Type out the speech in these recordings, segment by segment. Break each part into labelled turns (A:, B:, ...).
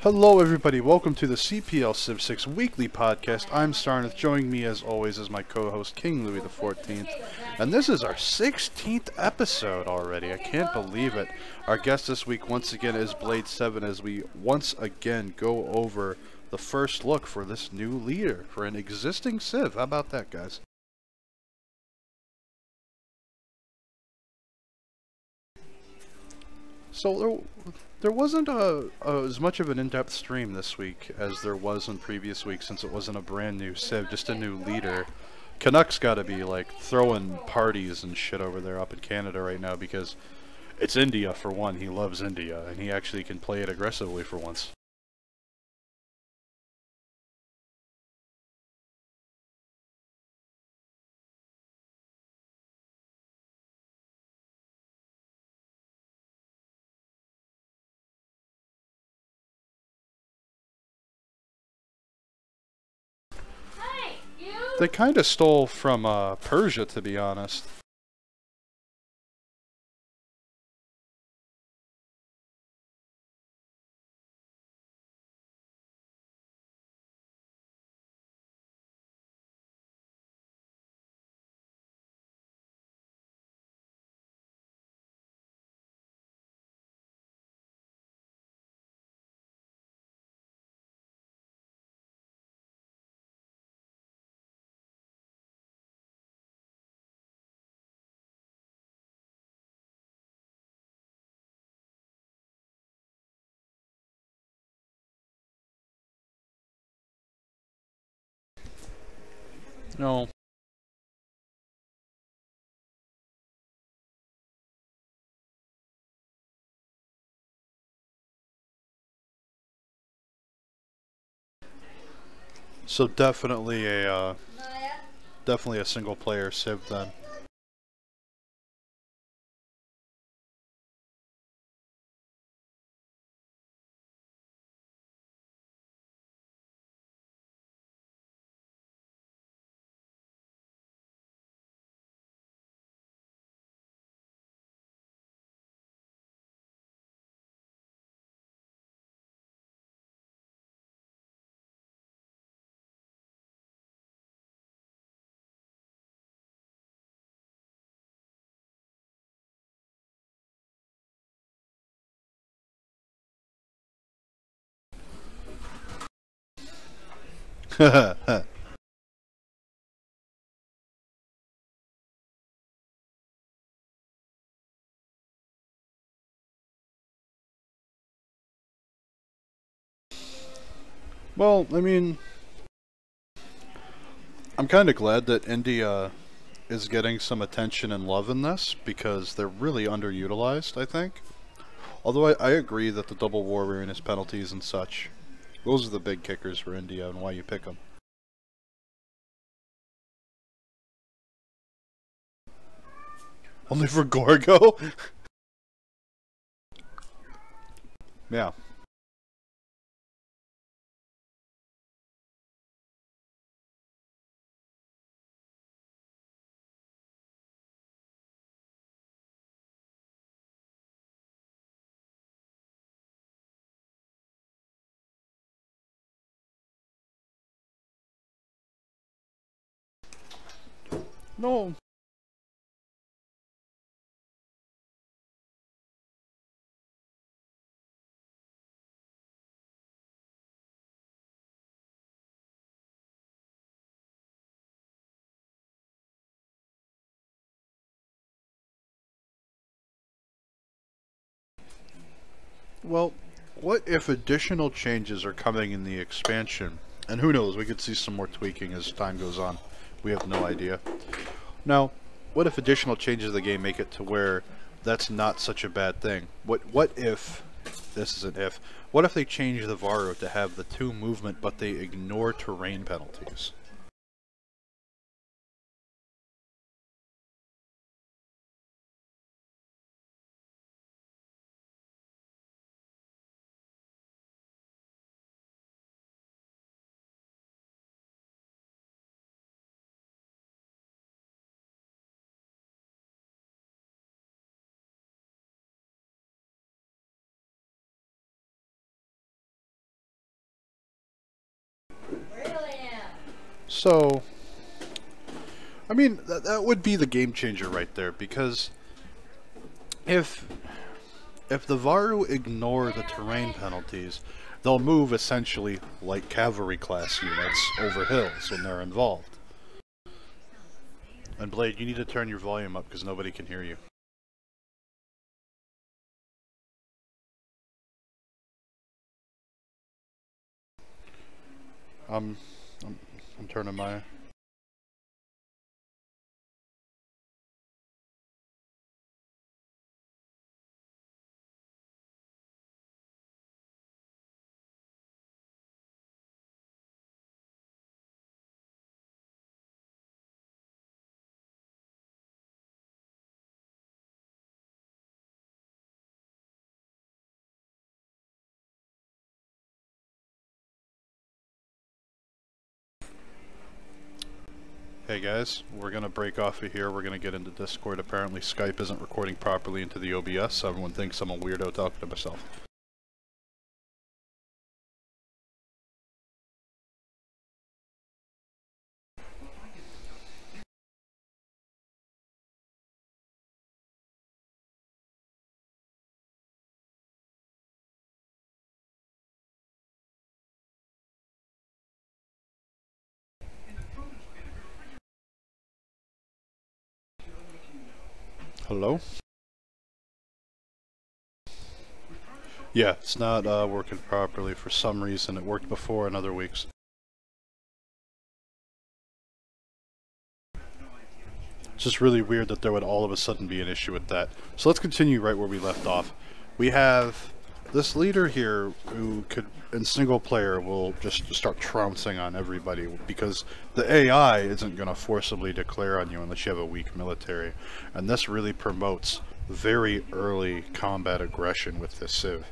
A: Hello everybody, welcome to the CPL Civ6 weekly podcast. I'm Sarnath. Joining me as always is my co-host King Louis XIV. And this is our 16th episode already. I can't believe it. Our guest this week once again is Blade7 as we once again go over the first look for this new leader for an existing Civ. How about that, guys? So there wasn't as much of an in-depth stream this week as there was in previous weeks since it wasn't a brand new Civ, just a new leader. Canucks gotta be like throwing parties and shit over there up in Canada right now because it's India for one. He loves India and he actually can play it aggressively for once. They kind of stole from Persia, to be honest. No. So definitely a single player Civ then. Well, I mean, I'm kind of glad that India is getting some attention and love in this because they're really underutilized, I think. Although I agree that the double war weariness penalties and such, those are the big kickers for India and why you pick them. Only for Gorgo? Yeah. No. Well, what if additional changes are coming in the expansion? And who knows, we could see some more tweaking as time goes on. We have no idea. Now, what if additional changes to the game make it to where that's not such a bad thing? What if, this is an if, what if they change the Varro to have the 2 movement but they ignore terrain penalties? So, I mean, that would be the game changer right there, because if the Varu ignore the terrain penalties, they'll move essentially like cavalry class units over hills when they're involved. And Blade, you need to turn your volume up because nobody can hear you. I'm turning my... Hey guys, we're gonna break off of here. We're gonna get into Discord. Apparently Skype isn't recording properly into the OBS, so everyone thinks I'm a weirdo talking to myself. Hello? Yeah, it's not working properly for some reason. It worked before in other weeks. It's just really weird that there would all of a sudden be an issue with that. So let's continue right where we left off. We have this leader here who could, in single player, will just start trouncing on everybody because the AI isn't going to forcibly declare on you unless you have a weak military. And this really promotes very early combat aggression with this Civ.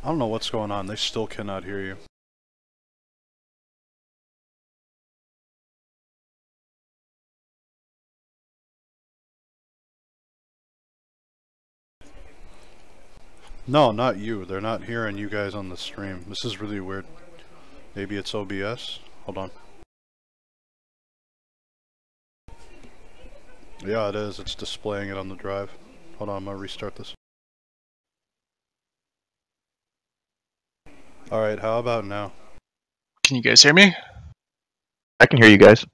A: I don't know what's going on. They still cannot hear you. No, not you. They're not hearing you guys on the stream. This is really weird. Maybe it's OBS? Hold on. Yeah, it is. It's displaying it on the drive. Hold on, I'm gonna restart this. Alright, how about now?
B: Can you guys hear me?
C: I can hear you guys.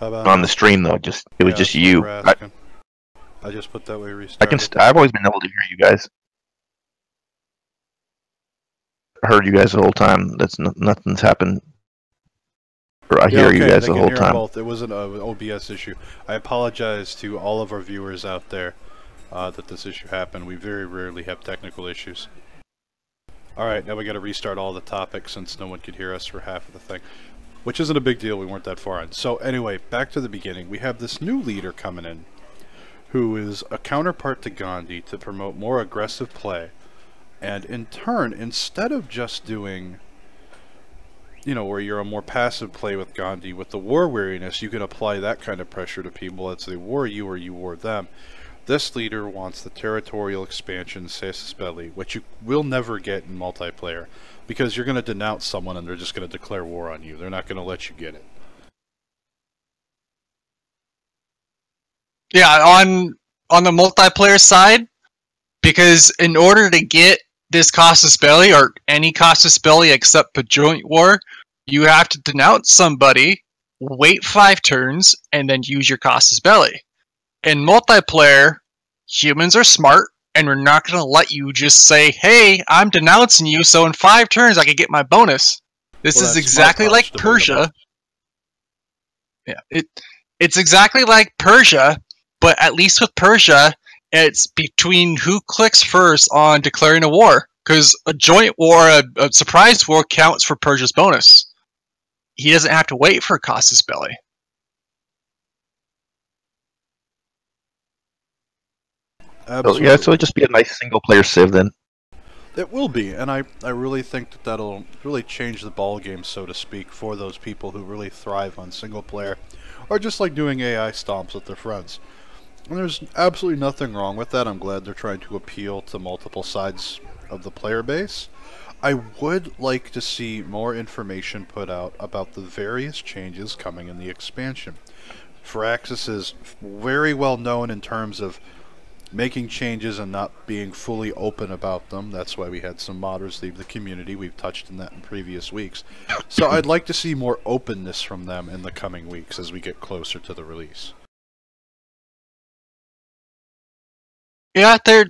A: How about
C: On
A: now?
C: the stream though, it was just you.
A: I just put that way restarted.
C: I've always been able to hear you guys. I heard you guys the whole time. Nothing's happened. Or I hear you guys the whole time.
A: Both. It was an OBS issue. I apologize to all of our viewers out there that this issue happened. We very rarely have technical issues. Alright, now we gotta restart all the topics since no one could hear us for half of the thing. Which isn't a big deal, we weren't that far in. So anyway, back to the beginning. We have this new leader coming in, who is a counterpart to Gandhi to promote more aggressive play. And in turn, instead of just doing, you know, where you're a more passive play with Gandhi, with the war weariness, you can apply that kind of pressure to people as they war you or you war them. This leader wants the territorial expansion Civ6 belly, which you will never get in multiplayer, because you're going to denounce someone and they're just going to declare war on you. They're not going to let you get it.
B: Yeah, on the multiplayer side, because in order to get this casus belli, or any casus belli except a joint war, you have to denounce somebody, wait 5 turns, and then use your casus belli. In multiplayer, humans are smart, and we're not going to let you just say, hey, I'm denouncing you, so in 5 turns I can get my bonus. This is exactly like Persia. Yeah, it's exactly like Persia, but at least with Persia, it's between who clicks first on declaring a war. Because a joint war, a surprise war, counts for Persia's bonus. He doesn't have to wait for Casus Belli.
A: Absolutely.
C: Yeah, so it'll just be a nice single-player Civ then.
A: It will be, and I really think that that'll really change the ball game, so to speak, for those people who really thrive on single player, or just like doing AI stomps with their friends. And there's absolutely nothing wrong with that. I'm glad they're trying to appeal to multiple sides of the player base. I would like to see more information put out about the various changes coming in the expansion. Firaxis is very well known in terms of making changes and not being fully open about them. That's why we had some modders leave the community. We've touched on that in previous weeks. So I'd like to see more openness from them in the coming weeks as we get closer to the release.
B: Yeah, they're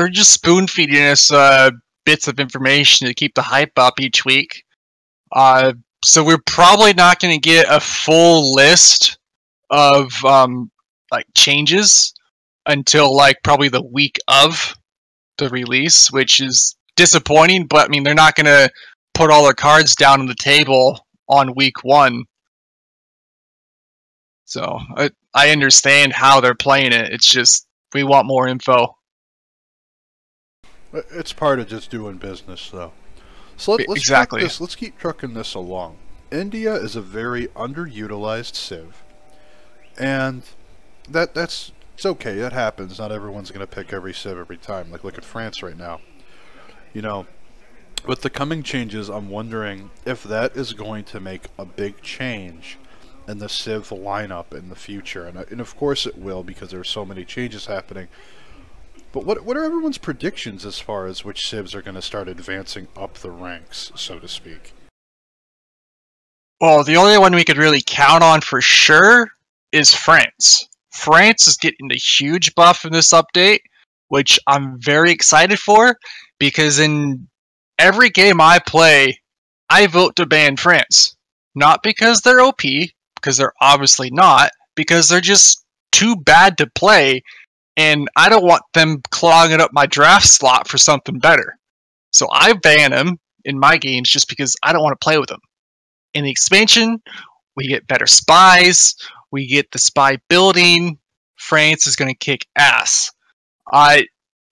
B: just spoon feeding us bits of information to keep the hype up each week. So we're probably not going to get a full list of like changes until like probably the week of the release, which is disappointing. But I mean, they're not going to put all their cards down on the table on week 1. So I understand how they're playing it. It's just we want more info.
A: It's part of just doing business, though. So let's keep trucking this along. India is a very underutilized Civ, and it's okay. That happens. Not everyone's going to pick every Civ every time. Like look at France right now. You know, with the coming changes, I'm wondering if that is going to make a big change in the Civ lineup in the future, and of course it will because there are so many changes happening. But what are everyone's predictions as far as which Civs are going to start advancing up the ranks, so to speak?
B: Well, the only one we could really count on for sure is France. France is getting a huge buff in this update, which I'm very excited for, because in every game I play, I vote to ban France. Not because they're OP, because they're obviously not, because they're just too bad to play, and I don't want them clogging up my draft slot for something better. So I ban them in my games just because I don't want to play with them. In the expansion, we get better spies, we get the spy building. France is going to kick ass.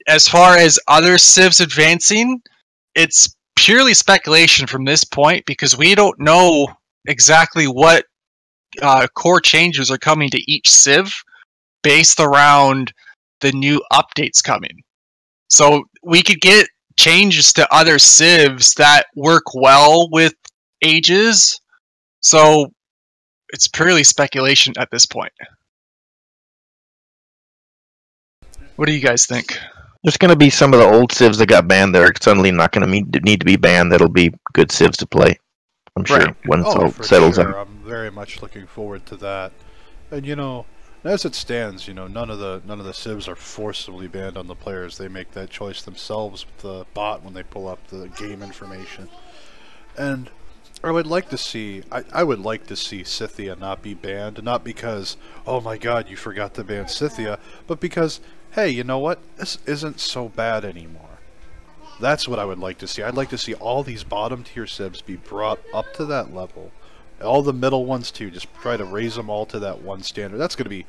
B: As far as other Civs advancing, it's purely speculation from this point because we don't know exactly what core changes are coming to each Civ based around the new updates coming. So we could get changes to other Civs that work well with ages. So it's purely speculation at this point. What do you guys think?
C: There's going to be some of the old Civs that got banned that are suddenly not going to need to be banned. That'll be good Civs to play, I'm sure,
B: Right.
C: when it all settles
A: sure.
C: out.
A: I'm very much looking forward to that. And you know, as it stands, you know, none of the Civs are forcibly banned on the players. They make that choice themselves with the bot when they pull up the game information. And I would like to see Scythia not be banned, not because, oh my god, you forgot to ban Scythia, but because, hey, you know what? This isn't so bad anymore. That's what I would like to see. I'd like to see all these bottom tier Civs be brought up to that level. All the middle ones too, just try to raise them all to that one standard. That's going to be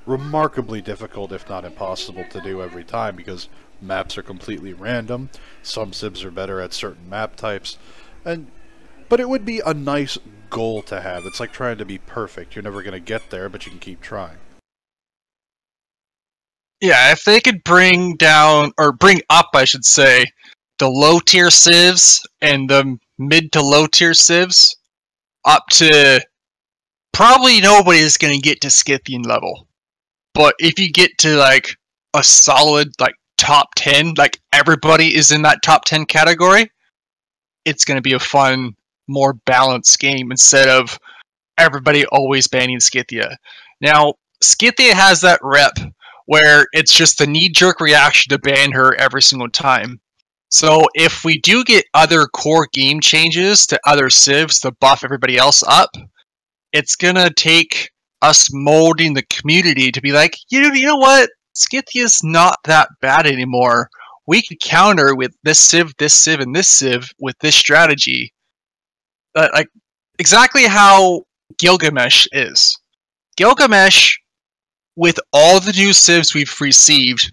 A: remarkably difficult, if not impossible, to do every time because maps are completely random. Some Civs are better at certain map types, but it would be a nice goal to have. It's like trying to be perfect. You're never going to get there, but you can keep trying.
B: Yeah, if they could bring down, or bring up, I should say, the low tier Civs and the mid to low tier Civs up to probably nobody's going to get to Scythian level. But if you get to like a solid like top 10, like everybody is in that top 10 category, it's going to be a fun, more balanced game instead of everybody always banning Scythia. Now, Scythia has that rep where it's just the knee-jerk reaction to ban her every single time. So if we do get other core game changes to other Civs to buff everybody else up, it's gonna take us molding the community to be like, you know what? Scythia's not that bad anymore. We could counter with this civ, and this civ with this strategy. Like exactly how Gilgamesh is. Gilgamesh, with all the new civs we've received,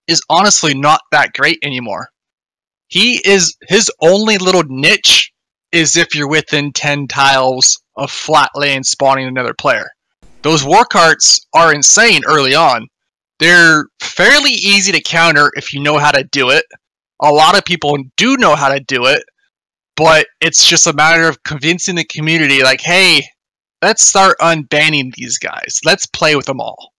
B: is honestly not that great anymore. His only little niche is if you're within 10 tiles of flat land spawning another player. Those war carts are insane early on. They're fairly easy to counter if you know how to do it. A lot of people do know how to do it, but it's just a matter of convincing the community, like, hey, let's start unbanning these guys. Let's play with them all.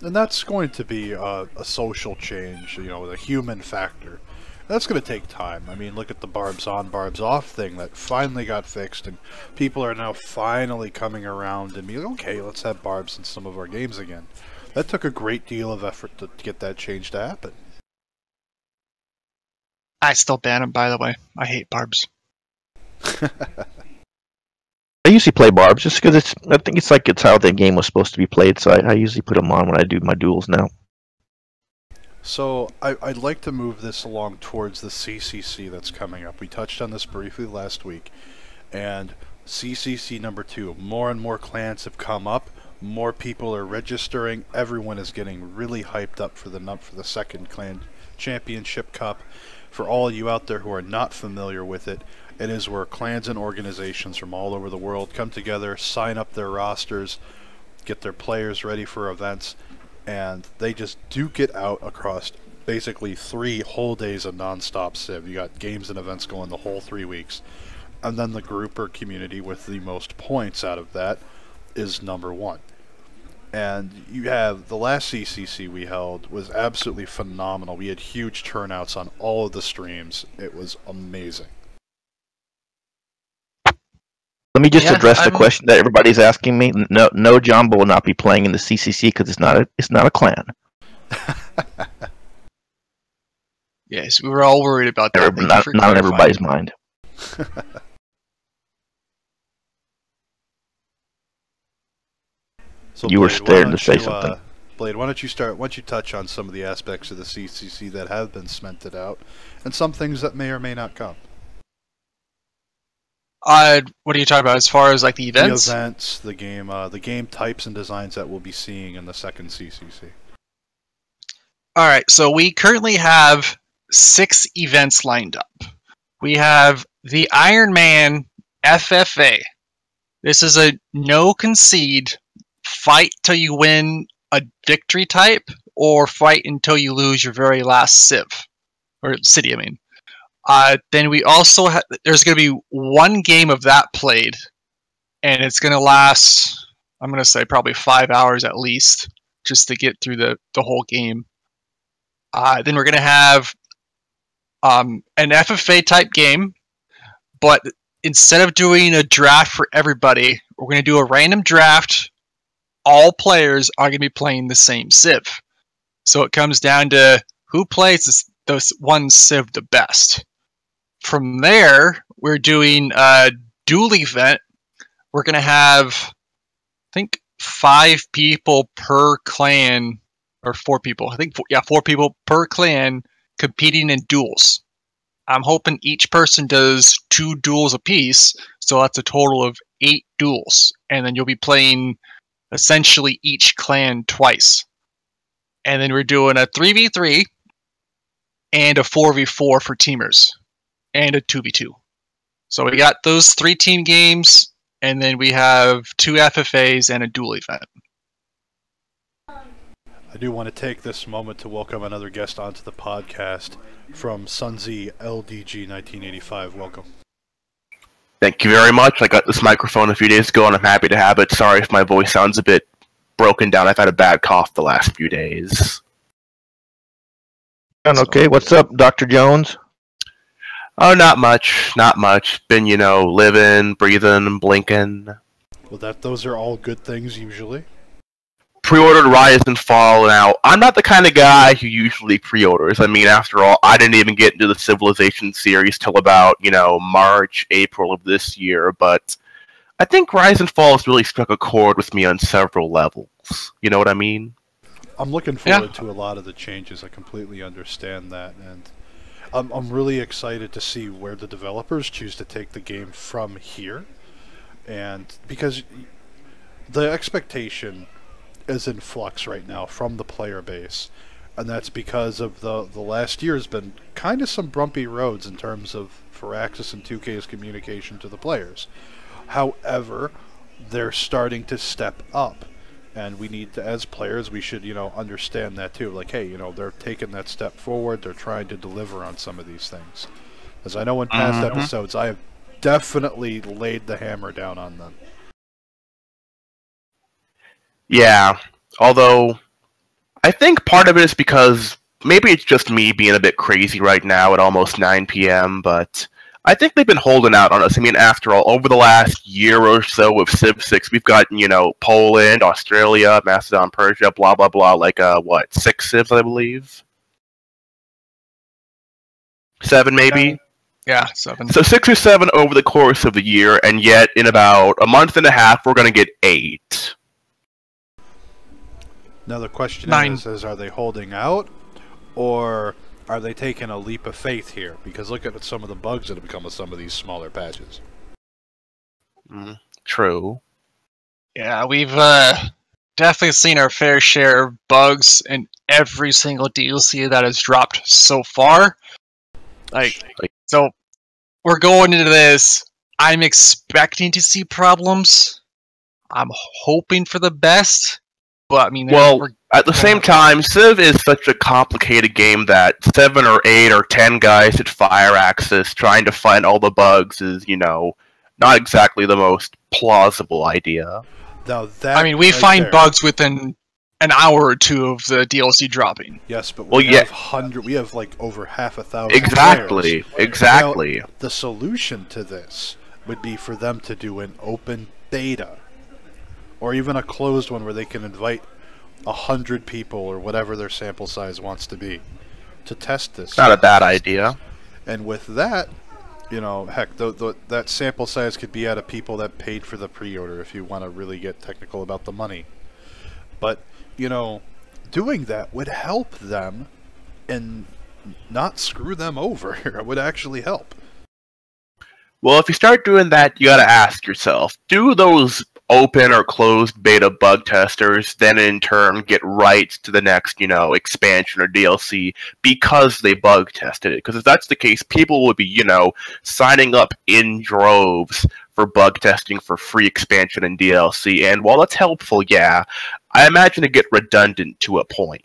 A: And that's going to be a social change, you know, the human factor. That's going to take time. I mean, look at the barbs on, barbs off thing that finally got fixed, and people are now finally coming around and being, okay, let's have barbs in some of our games again. That took a great deal of effort to get that change to happen.
B: I still ban them, by the way. I hate barbs.
C: I usually play barbs just because I think it's how the game was supposed to be played. So I usually put them on when I do my duels now.
A: So I'd like to move this along towards the CCC that's coming up. We touched on this briefly last week, and CCC number 2. More and more clans have come up. More people are registering. Everyone is getting really hyped up for the second clan championship cup. For all you out there who are not familiar with it, it is where clans and organizations from all over the world come together, sign up their rosters, get their players ready for events, and they just do get out across basically 3 whole days of non-stop Civ. You got games and events going the whole 3 weeks. And then the group or community with the most points out of that is number 1. And you have the last CCC we held was absolutely phenomenal. We had huge turnouts on all of the streams. It was amazing.
C: Let me just address the question that everybody's asking me. No, Jumbo will not be playing in the CCC because it's not a clan.
B: Yes, we were all worried about that.
C: Not on everybody's mind.
A: So
C: you were scared to say something.
A: Blade, why don't you touch on some of the aspects of the CCC that have been cemented out, and some things that may or may not come.
B: What are you talking about as far as like the events?
A: The events, the game types and designs that we'll be seeing in the second CCC.
B: Alright, so we currently have 6 events lined up. We have the Iron Man FFA. This is a no concede, fight till you win a victory type, or fight until you lose your very last civ. Or city, I mean. Then we also there's going to be 1 game of that played, and it's going to last, I'm going to say probably 5 hours at least, just to get through the whole game. Then we're going to have an FFA type game, but instead of doing a draft for everybody, we're going to do a random draft. All players are going to be playing the same civ. So it comes down to who plays this one civ the best. From there, we're doing a duel event. We're going to have, I think, 5 people per clan, or 4 people. I think, 4 people per clan competing in duels. I'm hoping each person does 2 duels apiece, so that's a total of 8 duels. And then you'll be playing essentially each clan twice. And then we're doing a 3v3 and a 4v4 for teamers. And a 2v2. So we got those 3 team games, and then we have 2 FFAs and a duel event.
A: I do want to take this moment to welcome another guest onto the podcast from Sunzi LDG 1985. Welcome.
D: Thank you very much. I got this microphone a few days ago, and I'm happy to have it. Sorry if my voice sounds a bit broken down. I've had a bad cough the last few days.
C: Okay, what's up, Dr. Jones?
D: Oh, not much. Not much. Been, living, breathing, blinking.
A: Well, those are all good things usually.
D: pre-ordered Rise and Fall. Now, I'm not the kind of guy who usually pre-orders. I mean, after all, I didn't even get into the Civilization series till about, March, April of this year, but I think Rise and Fall has really struck a chord with me on several levels. You know what I mean?
A: I'm looking forward to a lot of the changes. I completely understand that, and I'm really excited to see where the developers choose to take the game from here, and because the expectation is in flux right now from the player base, and that's because of the last year has been kind of some bumpy roads in terms of Firaxis and 2K's communication to the players. However, they're starting to step up, and we need to, as players, we should, understand that too. Like, hey, they're taking that step forward. They're trying to deliver on some of these things. As I know in past episodes, I have definitely laid the hammer down on them.
D: Yeah, although I think part of it is because maybe it's just me being a bit crazy right now at almost 9 p.m., but I think they've been holding out on us. I mean, after all, over the last year or so with Civ6, we've got, Poland, Australia, Macedon, Persia, blah, blah, blah, like, 6 Civs, I believe? 7, maybe?
B: Yeah, 7.
D: So 6 or 7 over the course of the year, and yet in about a month and a half, we're going to get 8.
A: Now the question
B: 9.
A: is, are they holding out, or are they taking a leap of faith here? Because look at some of the bugs that have become with some of these smaller patches.
D: True.
B: Yeah, we've definitely seen our fair share of bugs in every single DLC that has dropped so far. So we're going into this. I'm expecting to see problems. I'm hoping for the best. But, I mean,
D: at the same time, Civ is such a complicated game that 7 or 8 or 10 guys at Firaxis trying to find all the bugs is, not exactly the most plausible idea.
A: Now that
B: we find bugs within an hour or two of the DLC dropping.
A: Yes, but we have like over 500,000
D: Exactly,
A: players.
D: exactly.
A: Now, the solution to this would be for them to do an open beta, or even a closed one where they can invite 100 people or whatever their sample size wants to be to test this.
D: Not a bad idea.
A: And with that, heck, that sample size could be out of people that paid for the pre-order if you want to really get technical about the money. But, doing that would help them and not screw them over. It would actually help.
D: Well, if you start doing that, you gotta ask yourself, do those open or closed beta bug testers then in turn get rights to the next, expansion or DLC because they bug tested it? Because if that's the case, people would be, signing up in droves for bug testing for free expansion and DLC, and while that's helpful, yeah, I imagine it get redundant to a point,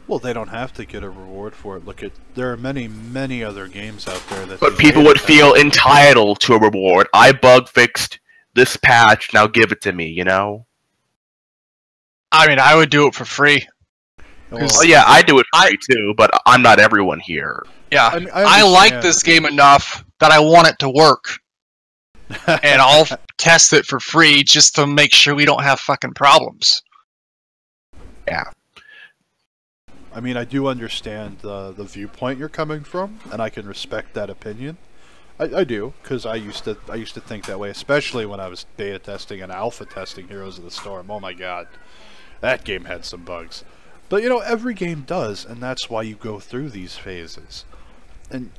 A: Well, they don't have to get a reward for it. There are many, many other games out there that...
D: But people would feel entitled to a reward. I bug fixed this patch, now give it to me,
B: I would do it for free.
D: Well, yeah, I do it for free too, but I'm not everyone here.
B: Yeah, I like this game enough that I want it to work. And I'll test it for free just to make sure we don't have fucking problems.
D: Yeah.
A: I do understand the viewpoint you're coming from, and I can respect that opinion. I do, because I used to think that way, especially when I was beta testing and alpha testing Heroes of the Storm. Oh my god, that game had some bugs. But every game does, and that's why you go through these phases. And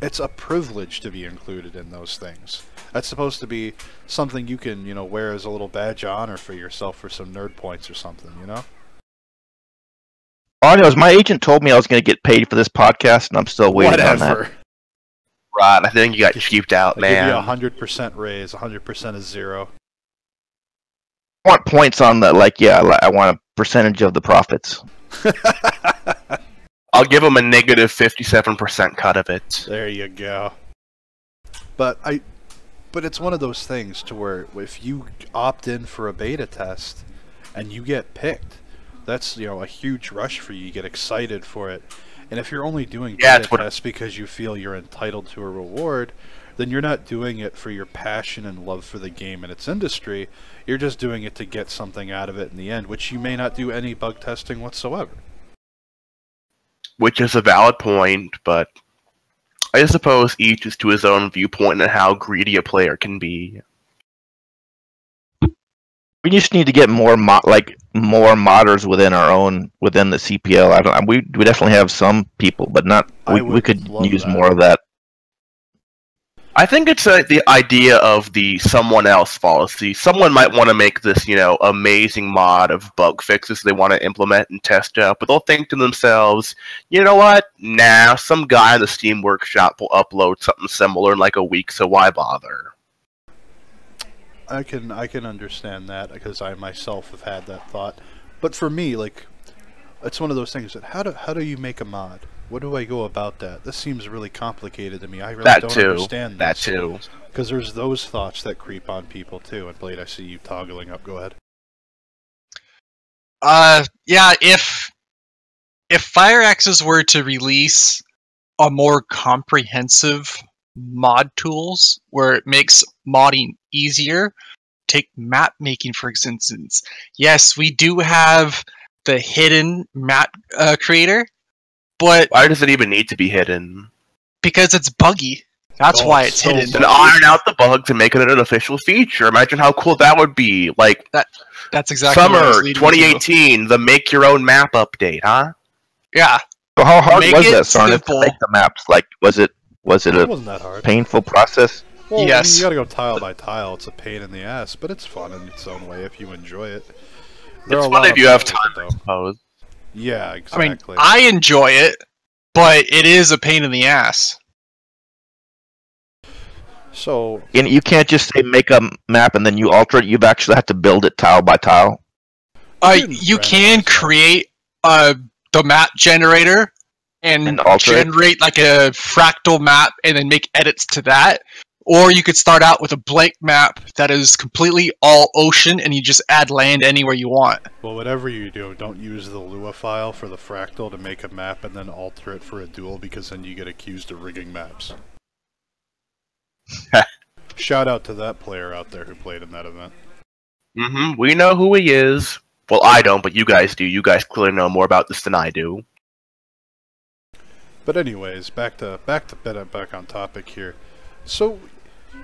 A: it's a privilege to be included in those things. That's supposed to be something you can wear as a little badge of honor for yourself for some nerd points or something.
C: All I know is my agent told me I was going to get paid for this podcast, and I'm still waiting on that.
D: Right, I think you got cheaped out, man.
A: I give you 100% raise. 100% is 0.
C: I want points on the, I want a percentage of the profits.
D: I'll give them a negative 57% cut of it.
A: There you go. But it's one of those things to where if you opt in for a beta test and you get picked, that's a huge rush for you. You get excited for it. And if you're only doing beta tests because you feel you're entitled to a reward, then you're not doing it for your passion and love for the game and its industry. You're just doing it to get something out of it in the end, which you may not do any bug testing whatsoever.
D: Which is a valid point, but I suppose each is to his own viewpoint on how greedy a player can be.
C: We just need to get more more modders within the CPL. We definitely have some people, but not. We could use more of that.
D: I think it's the idea of the someone else policy. Someone might want to make this, amazing mod of bug fixes they want to implement and test out, but they'll think to themselves, you know what? Nah, some guy in the Steam Workshop will upload something similar in like a week, so why bother?
A: I can understand that, because I myself have had that thought. But for me, like, it's one of those things that how do you make a mod? What do I go about that? This seems really complicated to me. I really don't understand this.
D: That too.
A: Because there's those thoughts that creep on people too. And Blade, I see you toggling up. Go ahead.
B: Yeah, if Fireaxes were to release a more comprehensive mod tools where it makes modding easier, take map making for instance. Yes, we do have the hidden map creator, but
D: why does it even need to be hidden?
B: Because it's buggy. That's why it's hidden.
D: And iron out the bugs and make it an official feature. Imagine how cool that would be. Like
B: that's exactly
D: summer 2018, the make your own map update, huh?
B: Yeah.
C: So how hard was that, Sarnif, to make the maps? Like, was it
A: wasn't that hard.
C: Painful process?
A: Well,
B: yes.
A: I mean, you gotta go tile by tile. It's a pain in the ass, but it's fun in its own way if you enjoy it.
D: It's fun if you have time, I suppose.
A: Yeah, exactly.
B: I mean, I enjoy it, but it is a pain in the ass.
A: So
C: and you can't just say make a map and then you alter it. You've actually had to build it tile by tile.
B: You can create the map generator and generate like a fractal map and then make edits to that. Or you could start out with a blank map that is completely all ocean and you just add land anywhere you want.
A: Well, whatever you do, don't use the Lua file for the fractal to make a map and then alter it for a duel, because then you get accused of rigging maps. Shout out to that player out there who played in that event.
D: We know who he is. Well, I don't, but you guys do. You guys clearly know more about this than I do.
A: But anyways, back on topic here. So,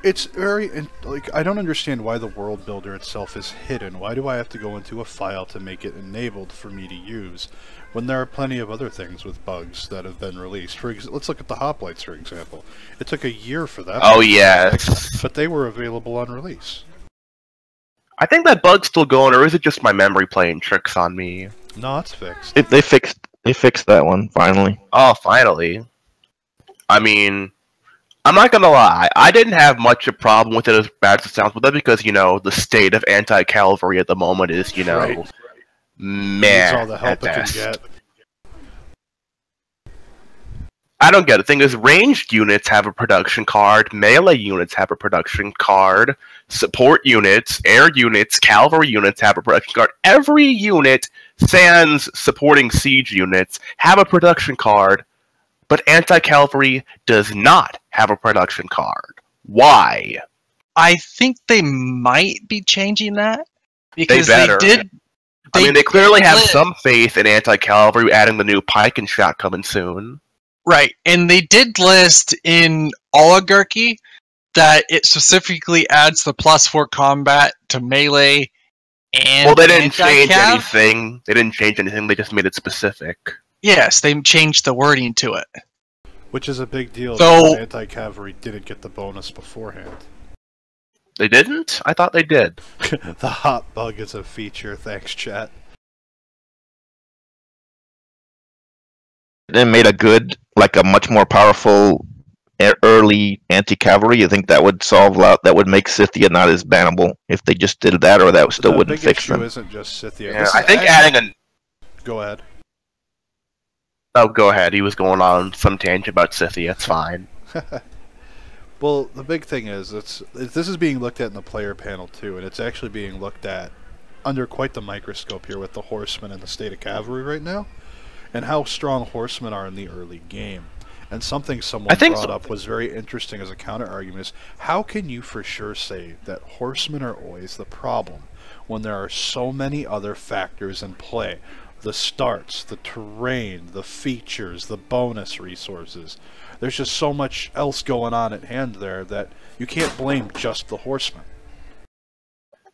A: it's very, like, I don't understand why the world builder itself is hidden. Why do I have to go into a file to make it enabled for me to use, when there are plenty of other things with bugs that have been released? Let's look at the hoplites, for example. It took a year for that.
D: Oh, yes.
A: But they were available on release.
D: I think that bug's still going, or is it just my memory playing tricks on me?
A: No, it's fixed.
C: They fixed that one, finally.
D: Oh, finally. I mean, I'm not gonna lie, I didn't have much of a problem with it as bad as it sounds, but that's because, the state of anti-cavalry at the moment is,
A: right.
D: Man,
A: all the help it can get.
D: I don't get it. The thing is, ranged units have a production card, melee units have a production card, support units, air units, cavalry units have a production card. Every unit, sans supporting siege units, have a production card, but anti-cavalry does not have a production card. Why?
B: I think they might be changing that, because
D: they did. They clearly have
B: split.
D: some faith in anti-cavalry, adding the new pike and shot coming soon.
B: Right, and they did list in Oligarchy that it specifically adds the +4 combat to melee and
D: well, they didn't change anything. They didn't change anything. They just made it specific.
B: Yes, they changed the wording to it.
A: Which is a big deal,
B: so,
A: because anti-cavalry didn't get the bonus beforehand.
D: They didn't? I thought they did.
A: The hot bug is a feature, thanks chat.
C: They made a much more powerful early anti-cavalry. You think that would that would make Scythia not as bannable if they just did that, or that still wouldn't fix them?
A: The big issue isn't just Scythia.
D: Yeah, I think adding a...
A: Go ahead.
D: Oh, go ahead. He was going on some tangent about Scythia. It's fine.
A: Well, the big thing is, this is being looked at in the player panel too, and it's actually being looked at under quite the microscope here with the horsemen and the state of cavalry right now, and how strong horsemen are in the early game. And something someone
D: think
A: brought
D: so.
A: up was very interesting as a counter-argument is, how can you for sure say that horsemen are always the problem when there are so many other factors in play? The starts, the terrain, the features, the bonus resources. There's just so much else going on at hand there that you can't blame just the horsemen.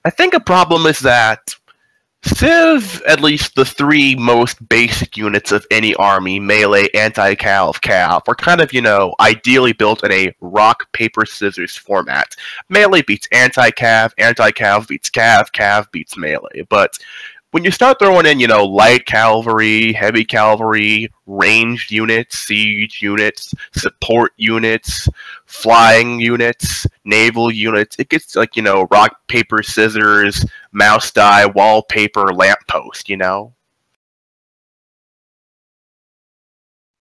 D: I think a problem is that Civ, at least the three most basic units of any army, melee, anti-cav, cav, are kind of, ideally built in a rock, paper, scissors format. Melee beats anti-cav, anti-cav beats cav, cav beats melee. But when you start throwing in, light cavalry, heavy cavalry, ranged units, siege units, support units, flying units, naval units, it gets like, rock, paper, scissors, mouse die, wallpaper, lamppost,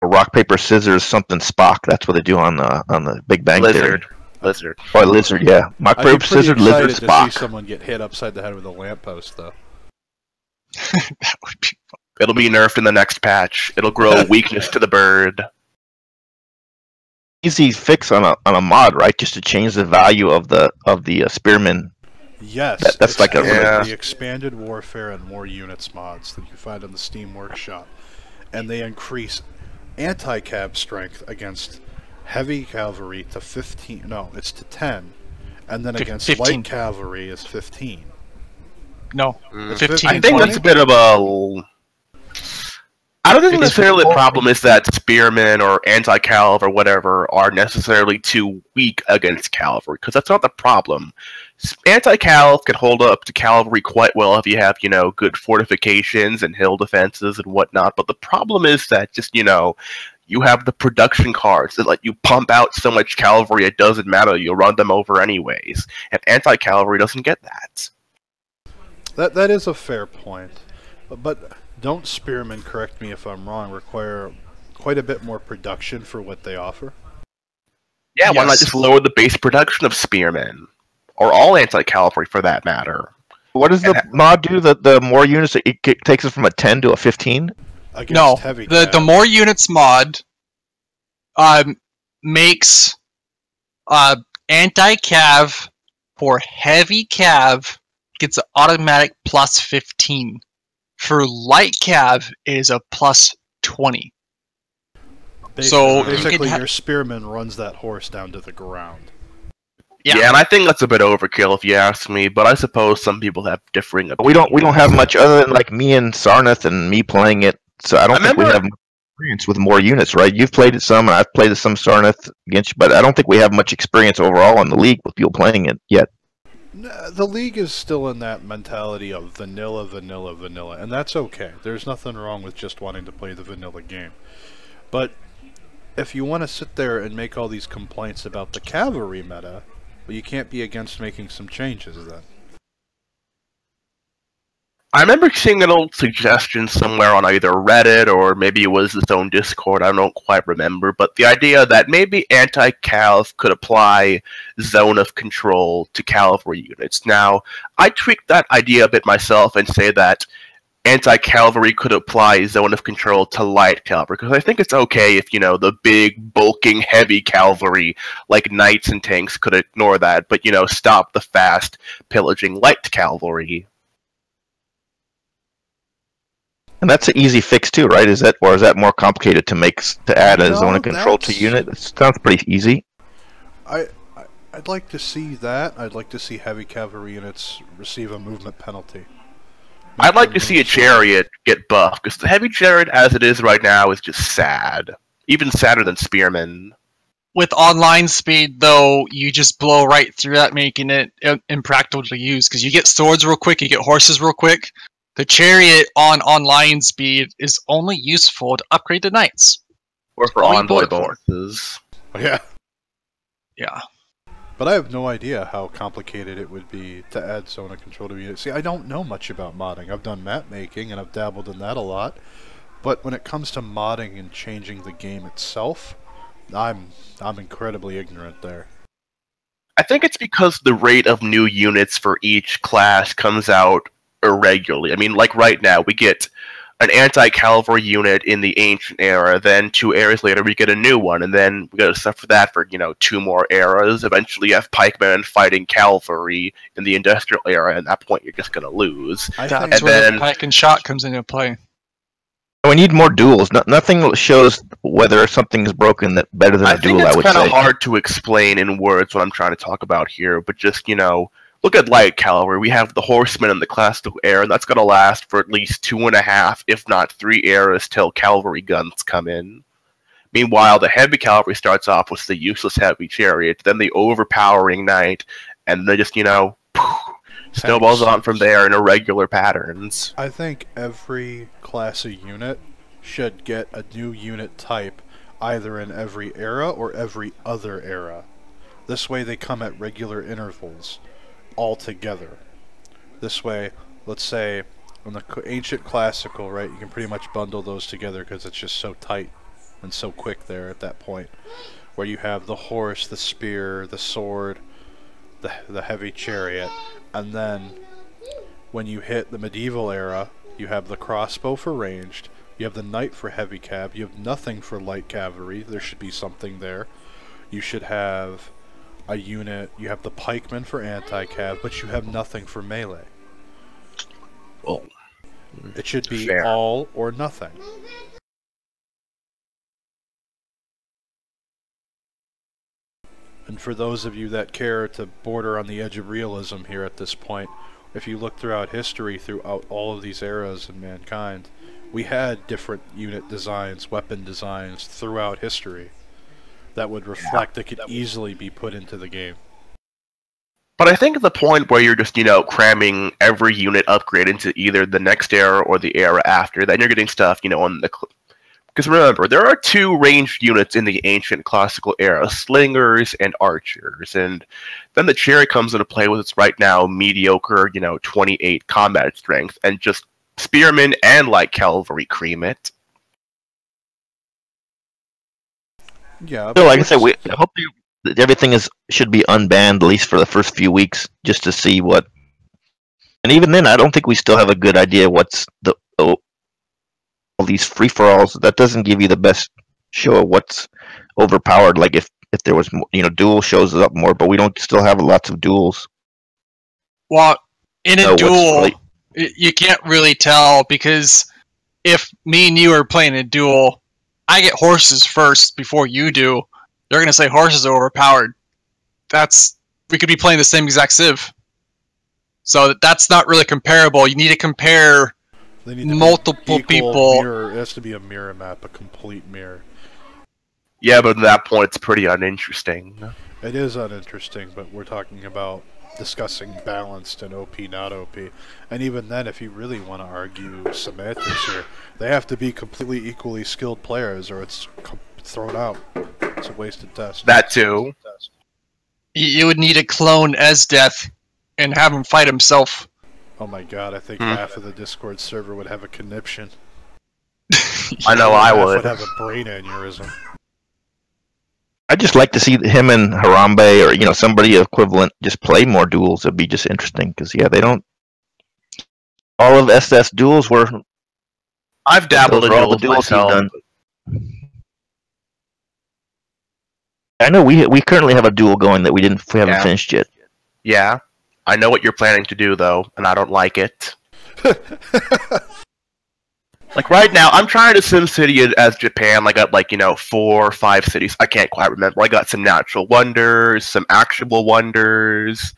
C: Rock, paper, scissors, something Spock. That's what they do on the Big Bang Theory.
D: Lizard.
C: Oh, lizard, yeah. Rock,
A: I'd be
C: paper,
A: pretty
C: scissors, lizard,
A: excited to
C: Spock.
A: see someone get hit upside the head with a lamppost, though.
B: That would be fun.
D: It'll be nerfed in the next patch. It'll grow weakness to the bird.
C: Easy fix on a mod, right? Just to change the value of the spearmen.
A: Yes,
C: That's
A: it's
C: like a-
A: the expanded warfare and more units mods that you find on the Steam Workshop, and they increase anti-cab strength against heavy cavalry to 15. No, it's to 10, and then against
B: 15.
A: light cavalry is 15.
B: No,
A: It's
B: 15
D: I
B: and
D: think
B: 20.
D: that's a bit of a... I don't think necessarily the problem is that spearmen or anti-calv or whatever are necessarily too weak against cavalry, because that's not the problem. Anti-calv can hold up to cavalry quite well if you have, good fortifications and hill defenses and whatnot, but the problem is that just, you have the production cards that let you pump out so much cavalry it doesn't matter, you'll run them over anyways, and anti-cavalry doesn't get that.
A: That is a fair point, but don't spearmen, correct me if I'm wrong, require quite a bit more production for what they offer?
D: Yeah, why not
B: Yes.
D: just lower the base production of spearmen? Or all anti-cavalry, for that matter.
C: What does the mod do? The more units, it takes it from a 10 to a 15?
A: Against
B: No,
A: heavy
B: the
A: cav.
B: more units mod makes anti-cav for heavy cav gets an automatic plus 15. For light cav, it is a plus 20. So you can
A: basically,
B: ha-
A: your spearman runs that horse down to the ground.
B: Yeah.
D: And I think that's a bit overkill if you ask me, but I suppose some people have differing opinions.
C: We don't have much other than like me and Sarnath and me playing it, so I don't think we
D: remember-
C: have much experience with more units, right? You've played it some, and I've played it some Sarnath against you, but I don't think we have much experience overall in the league with people playing it yet.
A: The league is still in that mentality of vanilla, vanilla, vanilla, and that's okay. There's nothing wrong with just wanting to play the vanilla game. But if you want to sit there and make all these complaints about the cavalry meta, well, you can't be against making some changes then.
D: I remember seeing an old suggestion somewhere on either Reddit or maybe it was its own Discord, I don't quite remember, but the idea that maybe anti-calv could apply zone of control to cavalry units. Now, I tweaked that idea a bit myself and say that anti-cavalry could apply zone of control to light cavalry, because I think it's okay if, the big, bulking, heavy cavalry, like knights and tanks, could ignore that, but, stop the fast, pillaging light cavalry.
C: And that's an easy fix too, right? Is that is more complicated to add a
A: No,
C: zone of control to
A: that's-
C: unit? It sounds pretty easy.
A: I'd like to see that. I'd like to see heavy cavalry units receive a movement penalty.
D: I'd like to see a chariot get buffed, because the heavy chariot as it is right now is just sad. Even sadder than spearmen.
B: With online speed, though, you just blow right through that, making it impractical to use, because you get swords real quick, you get horses real quick. The chariot on online speed is only useful to upgrade to knights.
D: Or for
B: Only
D: envoy
B: bullet for.
D: bonuses.
A: Yeah.
B: Yeah.
A: But I have no idea how complicated it would be to add zone of control to units. See, I don't know much about modding. I've done map making and I've dabbled in that a lot. But when it comes to modding and changing the game itself, I'm incredibly ignorant there.
D: I think it's because the rate of new units for each class comes out irregularly. I mean, like right now, we get an anti-cavalry unit in the ancient era. Then 2 eras later, we get a new one, and then we got to suffer that for 2 more eras. Eventually, you have pikemen fighting cavalry in the industrial era. And at that point, you're just gonna lose.
B: That's where the pike and shot comes into play.
C: We need more duels. Nothing shows whether something is broken that better than a duel. I would say.
D: It's kind of hard to explain in words what I'm trying to talk about here, but just look at light cavalry. We have the horsemen in the classical era, and that's going to last for at least 2.5, if not 3 eras till cavalry guns come in. Meanwhile, the heavy cavalry starts off with the useless heavy chariot, then the overpowering knight, and then just snowballs on from there in irregular patterns.
A: I think every class of unit should get a new unit type either in every era or every other era. This way they come at regular intervals all together. This way, let's say on the ancient classical, right, you can pretty much bundle those together because it's just so tight and so quick there at that point, where you have the horse, the spear, the sword, the heavy chariot. And then, when you hit the medieval era, you have the crossbow for ranged, you have the knight for heavy cav, you have nothing for light cavalry, there should be something there. You should have a unit, you have the pikemen for anti-cav, but you have nothing for melee.
D: Oh.
A: It should be
D: Fair.
A: all or nothing. And for those of you that care to border on the edge of realism here at this point, if you look throughout history, throughout all of these eras in mankind, we had different unit designs, weapon designs throughout history that would reflect that could easily be put into the game.
D: But I think at the point where you're just, cramming every unit upgrade into either the next era or the era after, then you're getting stuff, on the... Because remember, there are 2 ranged units in the ancient classical era, slingers and archers, and then the chariot comes into play with its right now mediocre, 28 combat strength, and just spearmen and light cavalry cream it.
A: Yeah.
C: So, like I said, I hope that everything should be unbanned at least for the first few weeks, just to see what. And even then, I don't think we still have a good idea what's all these free-for-alls. That doesn't give you the best show of what's overpowered. Like if there was, duel shows up more, but we don't still have lots of duels.
B: Well, in a duel, you can't really tell, because if me and you are playing a duel, I get horses first before you do. They're going to say horses are overpowered. We could be playing the same exact Civ. So that's not really comparable. You need to compare multiple people.
A: Mirror. It has to be a mirror map, a complete mirror.
D: Yeah, but at that point, it's pretty uninteresting.
A: It is uninteresting, but we're talking about discussing balanced and OP, not OP. And even then, if you really want to argue semantics here, they have to be completely equally skilled players, or it's thrown out. It's a wasted test.
D: That too.
B: You would need a clone Esdeath and have him fight himself.
A: Oh my god, I think half of the Discord server would have a conniption.
D: I know I would.
A: Would have a brain aneurysm.
C: I'd just like to see him and Harambe, or somebody equivalent, just play more duels. It'd be just interesting, because they don't. All of SS duels were.
D: I've dabbled in
C: all the duels
D: myself.
C: done. I know we currently have a duel going that we haven't finished yet.
D: Yeah, I know what you're planning to do though, and I don't like it. Like right now, I'm trying to SimCity as Japan. I got 4 or 5 cities. I can't quite remember. I got some natural wonders, some actual wonders,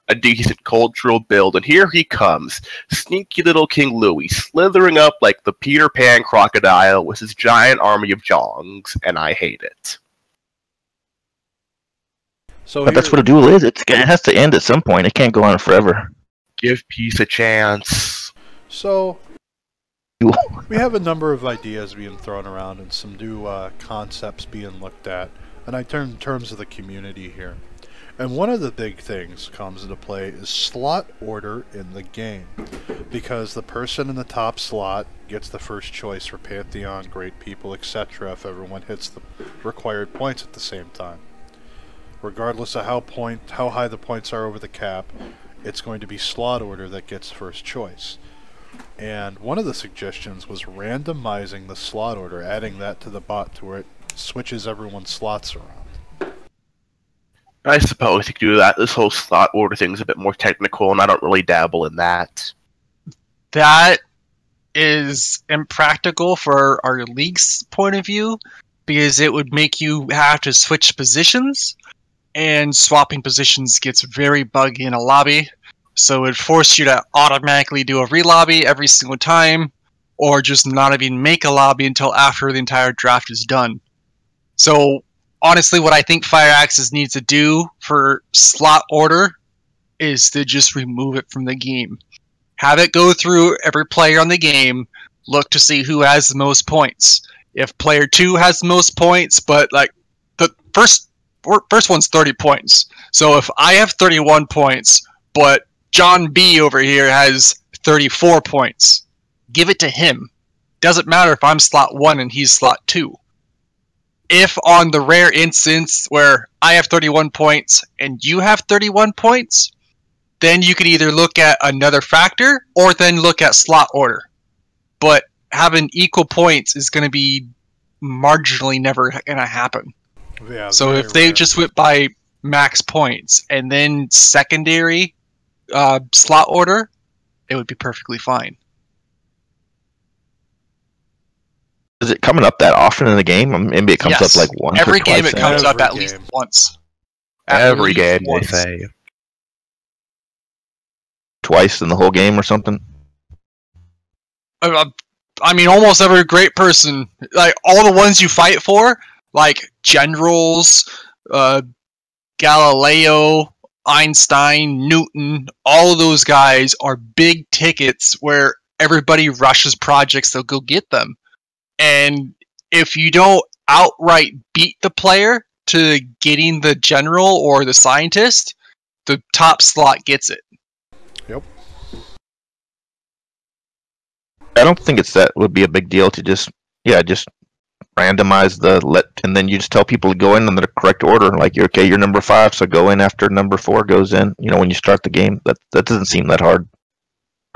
D: a decent cultural build, and here he comes, sneaky little King Louis, slithering up like the Peter Pan crocodile with his giant army of Jongs, and I hate it.
C: But that's what a duel is. It has to end at some point. It can't go on forever.
D: Give peace a chance.
A: So, we have a number of ideas being thrown around and some new concepts being looked at. And I turn in terms of the community here. And one of the big things comes into play is slot order in the game. Because the person in the top slot gets the first choice for Pantheon, Great People, etc. if everyone hits the required points at the same time. Regardless of how high the points are over the cap, it's going to be slot order that gets first choice. And one of the suggestions was randomizing the slot order, adding that to the bot to where it switches everyone's slots around.
D: I suppose you could do that. This whole slot order thing's a bit more technical, and I don't really dabble in that.
B: That is impractical for our league's point of view, because it would make you have to switch positions, and swapping positions gets very buggy in a lobby. So it would force you to automatically do a re-lobby every single time, or just not even make a lobby until after the entire draft is done. So honestly, what I think Fireaxis needs to do for slot order is to just remove it from the game. Have it go through every player on the game, look to see who has the most points. If player 2 has the most points, but like the first one's 30 points. So if I have 31 points, but John B over here has 34 points, give it to him. Doesn't matter if I'm slot 1 and he's slot 2. If on the rare instance where I have 31 points and you have 31 points, then you could either look at another factor or then look at slot order. But having equal points is going to be marginally never going to happen.
A: Yeah,
B: so if they just went by max points and then secondary slot order, it would be perfectly fine.
C: Is it coming up that often in the game? Maybe it comes up like once
B: every
C: or twice.
B: Game it comes up at least once.
D: Every game, they say.
C: Twice in the whole game or something?
B: I mean, almost every great person, like all the ones you fight for, like generals, Galileo, Einstein, Newton, all of those guys are big tickets where everybody rushes projects, they'll go get them. And if you don't outright beat the player to getting the general or the scientist, the top slot gets it.
A: Yep.
C: I don't think that would be a big deal to just randomize and then you just tell people to go in the correct order. Like, you're number 5, so go in after number 4 goes in. You know, when you start the game, that doesn't seem that hard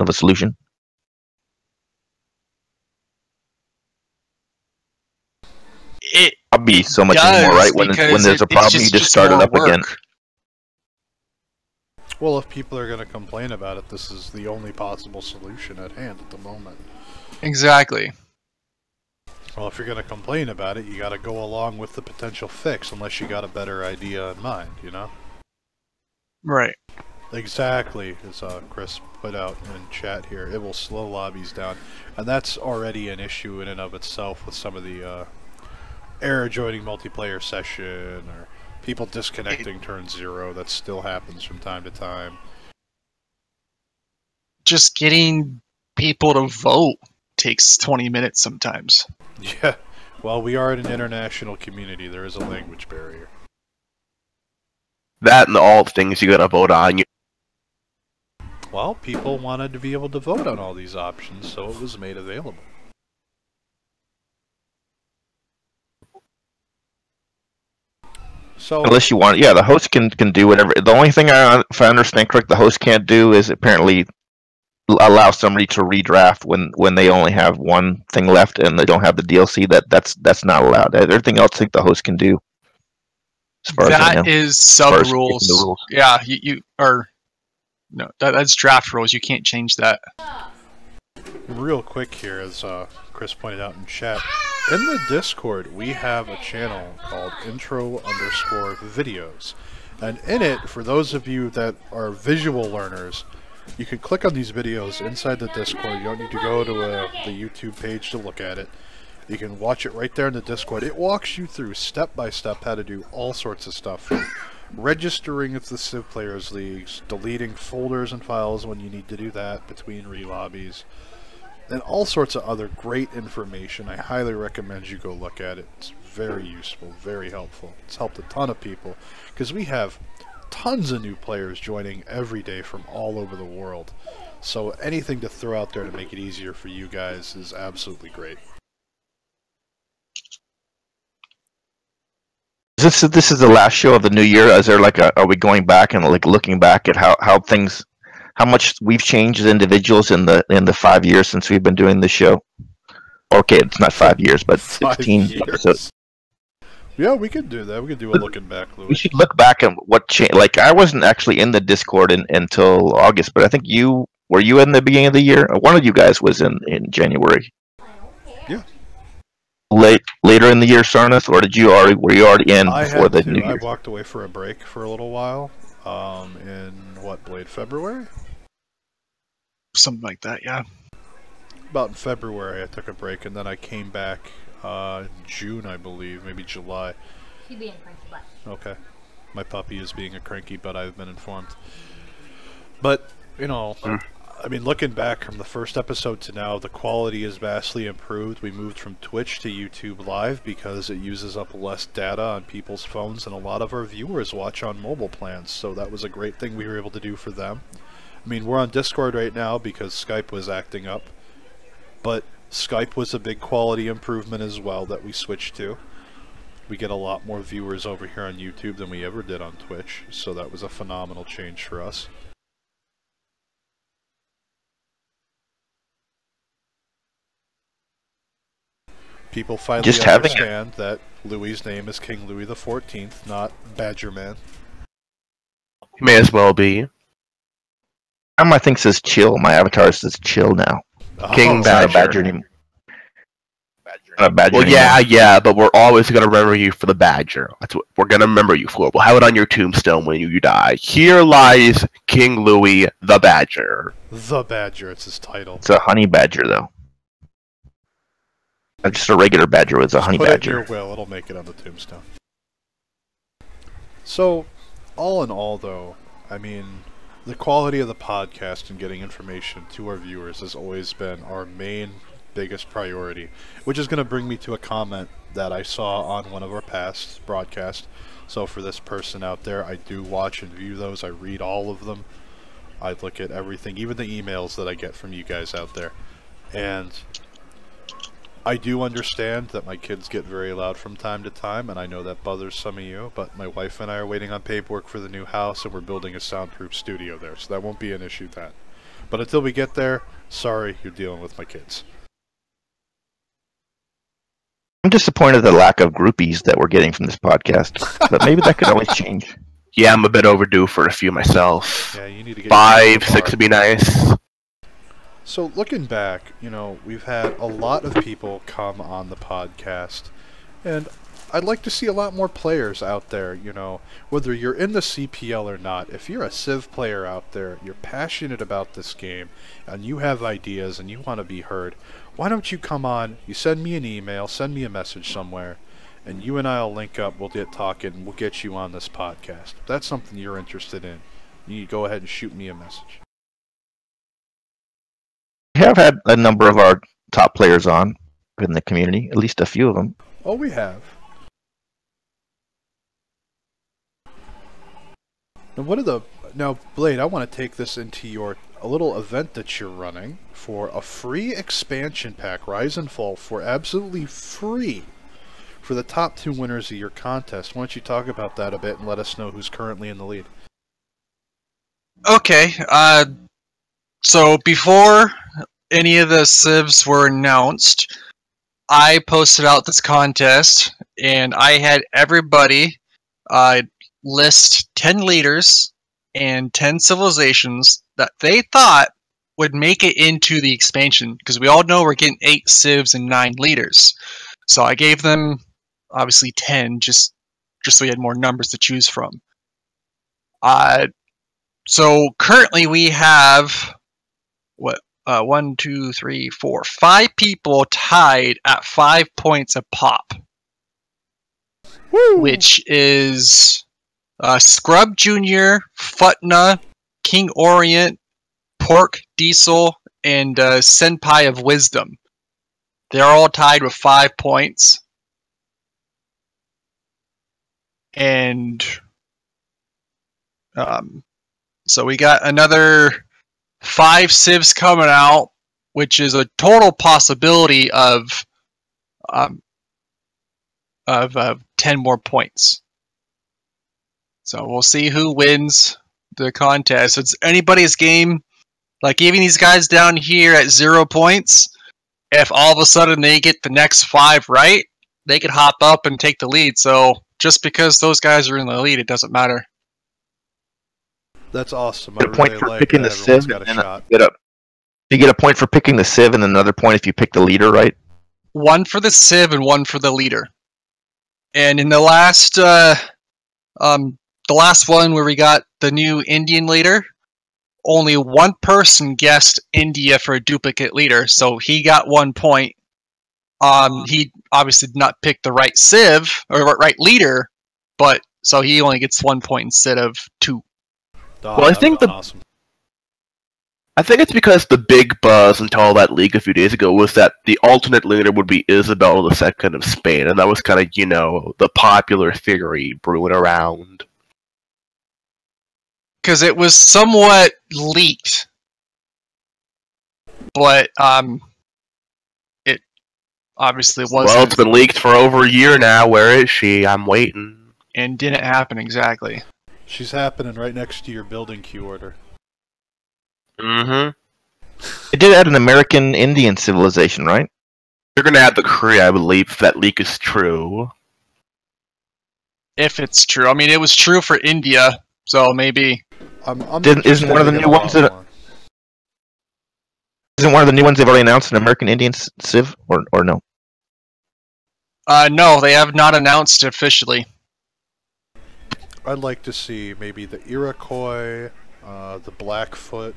C: of a solution. I'll be so much more right when there's a problem. You just start it up again.
A: Well, if people are going to complain about it, this is the only possible solution at hand at the moment.
B: Exactly.
A: Well, if you're going to complain about it, you got to go along with the potential fix, unless you got a better idea in mind, you know?
B: Right.
A: Exactly, as Chris put out in chat here. It will slow lobbies down, and that's already an issue in and of itself with some of the error joining multiplayer session, or people disconnecting turn 0. That still happens from time to time.
B: Just getting people to vote takes 20 minutes sometimes.
A: Yeah, well, we are in an international community. There is a language barrier.
D: That and all the things you gotta vote on.
A: Well, people wanted to be able to vote on all these options, so it was made available. So,
C: unless you want, the host can do whatever. The only thing, if I understand correct, the host can't do is apparently allow somebody to redraft when they only have one thing left and they don't have the DLC. That's not allowed. Everything else I think the host can do. As far as I know.
B: That is sub rules. Yeah, you are. No, that's draft rules. You can't change that.
A: Real quick here, as Chris pointed out in chat, in the Discord we have a channel called intro_videos, and in it, for those of you that are visual learners, you can click on these videos inside the Discord. You don't need to go to the YouTube page to look at it. You can watch it right there in the Discord. It walks you through step by step how to do all sorts of stuff, from registering with the Civ Players Leagues, deleting folders and files when you need to do that between re-lobbies, and all sorts of other great information. I highly recommend you go look at it. It's very useful, very helpful. It's helped a ton of people, because we have tons of new players joining every day from all over the world. So anything to throw out there to make it easier for you guys is absolutely great.
C: This is the last show of the new year. Is there are we going back and looking back at how how much we've changed as individuals in the 5 years since we've been doing this show? Okay, it's not 5 years, but 16 episodes.
A: Yeah, we could do that. We could do a looking back, Louis.
C: We should look back at what changed. Like, I wasn't actually in the Discord until August, but I think were you in the beginning of the year? One of you guys was in January.
A: Yeah.
C: Later in the year, Sarnath, or were you already in before the New Year?
A: I walked away for a break for a little while. In Blade, February?
B: Something like that, yeah.
A: About in February, I took a break, and then I came back in June, I believe, maybe July.
E: She's being a cranky butt.
A: Okay. My puppy is being a cranky butt, I've been informed. But, I mean, looking back from the first episode to now, the quality is vastly improved. We moved from Twitch to YouTube Live because it uses up less data on people's phones, and a lot of our viewers watch on mobile plans, so that was a great thing we were able to do for them. I mean, we're on Discord right now because Skype was acting up, but Skype was a big quality improvement as well that we switched to. We get a lot more viewers over here on YouTube than we ever did on Twitch, so that was a phenomenal change for us. People finally understand that Louis' name is King Louis XIV, not Badgerman.
D: He may as well be.
C: My thing says chill. My avatar says chill now.
D: King Badger.
C: Not a badger anymore. Not a badger anymore.
D: Yeah, but we're always going to remember you for the Badger. That's what we're going to remember you for. We'll have it on your tombstone when you die. Here lies King Louis the Badger.
A: The Badger, it's his title.
C: It's a honey badger, though. Not just a regular badger, it's a honey badger.
A: Put it in your will, it'll make it on the tombstone. So, all in all, though, I mean, the quality of the podcast and getting information to our viewers has always been our main, biggest priority, which is going to bring me to a comment that I saw on one of our past broadcasts. So for this person out there, I do watch and view those. I read all of them. I look at everything, even the emails that I get from you guys out there. And I do understand that my kids get very loud from time to time, and I know that bothers some of you, but my wife and I are waiting on paperwork for the new house, and we're building a soundproof studio there, so that won't be an issue then. But until we get there, sorry, you're dealing with my kids.
C: I'm disappointed at the lack of groupies that we're getting from this podcast, but maybe that could always change.
D: Yeah, I'm a bit overdue for a few myself.
A: Yeah, you need to get
D: 5, 6 would be nice.
A: So looking back, we've had a lot of people come on the podcast, and I'd like to see a lot more players out there, whether you're in the CPL or not. If you're a Civ player out there, you're passionate about this game, and you have ideas and you want to be heard, why don't you come on, you send me an email, send me a message somewhere, and you and I'll link up, we'll get talking, and we'll get you on this podcast. If that's something you're interested in, you go ahead and shoot me a message.
C: We have had a number of our top players on in the community, at least a few of them.
A: Oh, we have. Now, Blade, I want to take this into a little event that you're running for a free expansion pack, Rise and Fall, for absolutely free for the top 2 winners of your contest. Why don't you talk about that a bit and let us know who's currently in the lead?
B: Okay, so before any of the civs were announced, I posted out this contest, and I had everybody list 10 leaders and 10 civilizations that they thought would make it into the expansion, because we all know we're getting 8 civs and 9 leaders. So I gave them, obviously, 10, just so we had more numbers to choose from. So currently we have, 1, 2, 3, 4, 5 people tied at 5 points a pop.
A: Woo!
B: Which is Scrub Jr., Futna, King Orient, Pork Diesel, and Senpai of Wisdom. They're all tied with 5 points. And so we got another 5 civs coming out, which is a total possibility of 10 more points. So we'll see who wins the contest. It's anybody's game. Like, even these guys down here at 0 points, if all of a sudden they get the next 5 right, they could hop up and take the lead. So just because those guys are in the lead, it doesn't matter.
A: That's awesome.
C: Get a
A: I
C: point
A: really
C: for
A: like
C: picking
A: that
C: the
A: everyone's
C: Civ,
A: got a
C: and
A: shot.
C: you get a point for picking the Civ, and another point if you pick the leader, right?
B: 1 for the Civ and 1 for the leader. And in the last one where we got the new Indian leader, only one person guessed India for a duplicate leader, so he got 1 point. He obviously did not pick the right Civ or right leader, but so he only gets 1 point instead of 2.
A: Oh,
D: Well, I think
A: awesome.
D: I think it's because the big buzz until that leak a few days ago was that the alternate leader would be Isabella II of Spain, and that was kind of, the popular theory brewing around.
B: Because it was somewhat leaked, but it obviously wasn't.
D: Well, it's been leaked for over a year now. Where is she? I'm waiting.
B: And didn't happen exactly.
A: She's happening right next to your building queue order.
D: Mm-hmm.
C: It did add an American Indian civilization, right?
D: They're going to add the Korea, I believe, if that leak is true.
B: If it's true. I mean, it was true for India, so maybe.
C: Isn't one of the new ones that? Isn't one of the new ones they've already announced an American Indian Civ, or no?
B: No, they have not announced it officially.
A: I'd like to see maybe the Iroquois, the Blackfoot,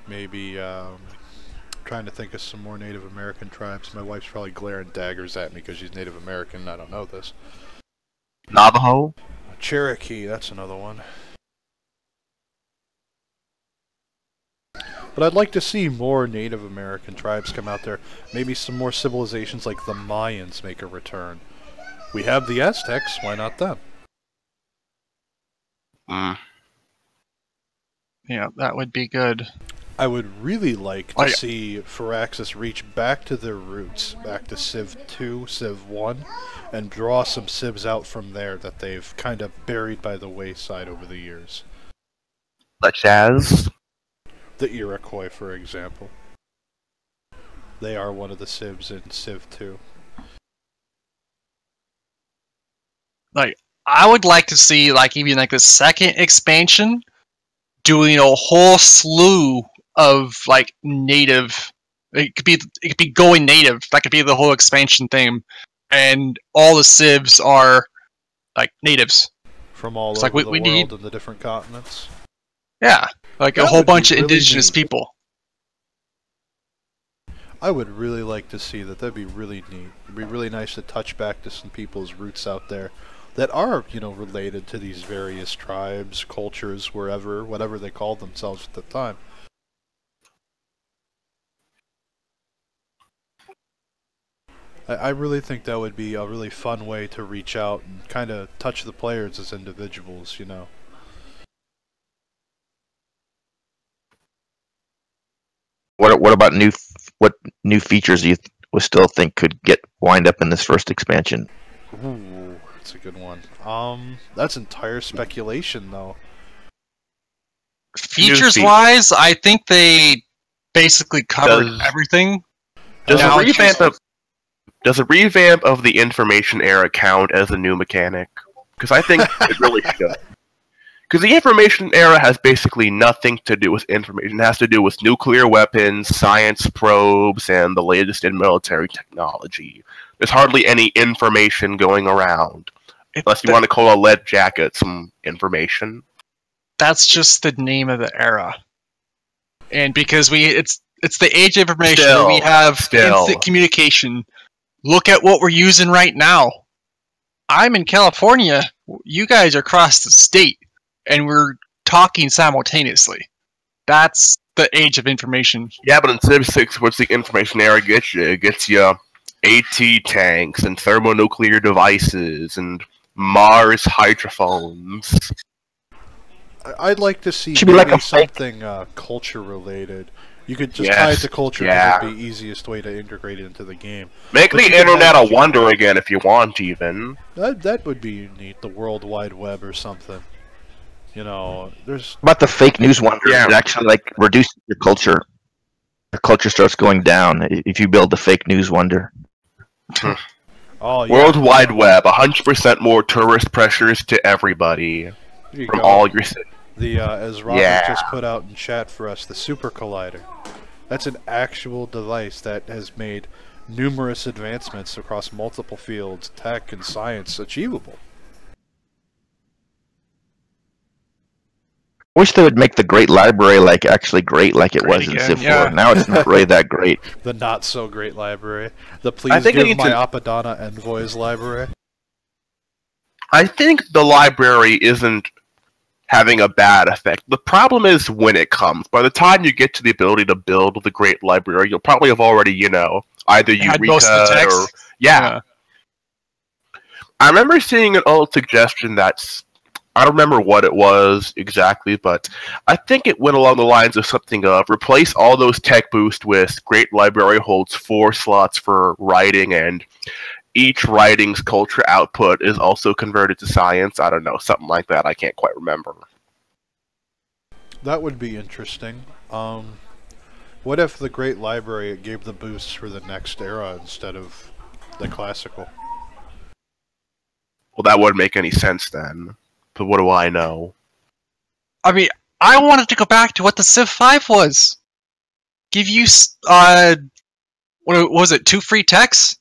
A: maybe trying to think of some more Native American tribes. My wife's probably glaring daggers at me because she's Native American. I don't know this.
D: Navajo?
A: Cherokee, that's another one. But I'd like to see more Native American tribes come out there. Maybe some more civilizations like the Mayans make a return. We have the Aztecs, why not them?
B: Yeah, that would be good.
A: I would really like to see Firaxis reach back to their roots, back to Civ 2, Civ 1, and draw some Civs out from there that they've kind of buried by the wayside over the years.
D: Such as?
A: The Iroquois, for example. They are one of the Civs in Civ 2.
B: Like, I would like to see, even the second expansion doing a whole slew of, native... It could be going native. That could be the whole expansion theme. And all the Civs are, natives.
A: From all over the world and the different continents.
B: Yeah, a whole bunch of indigenous people.
A: I would really like to see that. That'd be really neat. It'd be really nice to touch back to some people's roots out there that are, related to these various tribes, cultures, whatever they called themselves at the time. I really think that would be a really fun way to reach out and kind of touch the players as individuals,
C: What about what new features do you still think could wind up in this first expansion?
A: Ooh, that's a good one. That's entire speculation, though.
B: Features-wise, I think they basically covered everything.
D: Does a revamp of the information era count as a new mechanic? Because I think it really should. Because the information era has basically nothing to do with information. It has to do with nuclear weapons, science probes, and the latest in military technology. There's hardly any information going around. Unless you want to call a lead jacket some information.
B: That's just the name of the era. And because it's the age of information, where we have instant communication. Look at what we're using right now. I'm in California. You guys are across the state. And we're talking simultaneously. That's the age of information.
D: Yeah, but in Civ6, what's the information era get you? It gets you AT tanks and thermonuclear devices and Mars hydrophones.
A: I'd like to see something culture related. You could just tie it to culture because it'd be the easiest way to integrate it into the game.
D: Make the internet a wonder again if you want, even.
A: That would be neat, the World Wide Web or something. You know, there's
C: About the fake news wonder,
D: Yeah.
C: it actually like reduces your culture. Your culture starts going down if you build the fake news wonder.
A: oh yeah,
D: World Wide Web, 100% more tourist pressures to everybody
A: Here you
D: from
A: go.
D: all your cities.
A: The as Robert
D: Yeah.
A: just put out in chat for us, the Super Collider. That's an actual device that has made numerous advancements across multiple fields, tech and science, achievable.
C: Wish they would make the Great Library like actually great like it
B: Great
C: was in
B: again,
C: Civ 4.
B: yeah.
C: Now it's not really that great.
A: The not so great library. The
D: I
A: please
D: think they
A: give
D: need
A: my
D: to-
A: Apadana envoys library.
D: I think the library isn't having a bad effect. The problem is when it comes. By the time you get to the ability to build the Great Library, you'll probably have already, either
B: Had most of the
D: Eureka or...
B: text.
D: Yeah. I remember seeing an old suggestion that's... I don't remember what it was exactly, but I think it went along the lines of something of replace all those tech boosts with Great Library holds 4 slots for writing, and each writing's culture output is also converted to science. I don't know, something like that. I can't quite remember.
A: That would be interesting. What if the Great Library gave the boosts for the next era instead of the classical?
D: Well, that wouldn't make any sense then. But what do I know?
B: I mean, I wanted to go back to what the Civ 5 was. Give you, what was it, 2 free techs?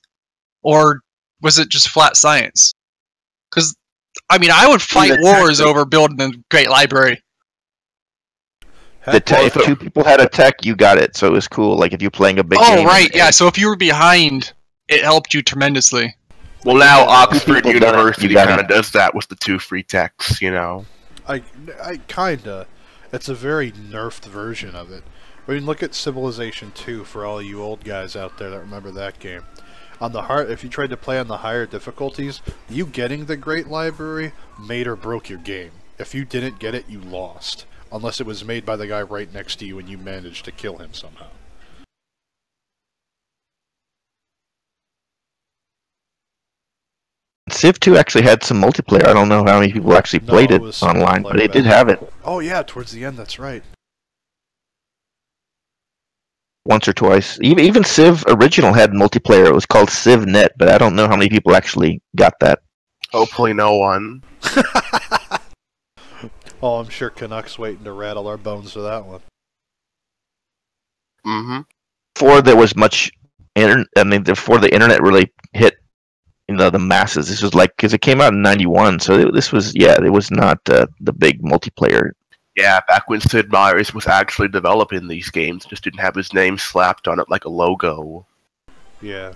B: Or was it just flat science? Because, I mean, I would fight
C: the
B: wars
C: tech-
B: over building a great library.
A: Heck,
C: If 2 people had a tech, you got it. So it was cool. Like if you're playing a big game.
B: Oh, right, yeah, so if you were behind, it helped you tremendously.
D: Well, now Oxford
C: people done it,
D: University
C: you got
D: kind
C: it.
D: of does that with the 2 free techs,
A: I kinda. It's a very nerfed version of it. I mean, look at Civilization 2 for all you old guys out there that remember that game. On the if you tried to play on the higher difficulties, you getting the Great Library made or broke your game. If you didn't get it, you lost. Unless it was made by the guy right next to you and you managed to kill him somehow.
C: Civ 2 actually had some multiplayer. I don't know how many people actually
A: No,
C: played
A: it
C: it
A: was single
C: online,
A: player
C: but it did
A: back
C: have it
A: Oh yeah, towards the end, that's right.
C: once or twice. Even Civ original had multiplayer. It was called CivNet, but I don't know how many people actually got that.
D: Hopefully no one.
A: Oh, I'm sure Canucks waiting to rattle our bones for that one.
D: Mm-hmm.
C: Before there was much, before the internet really hit, the masses. This was like because it came out in '91, so this was it was not the big multiplayer.
D: Yeah, back when Sid Meier's was actually developing these games, just didn't have his name slapped on it like a logo.
A: Yeah.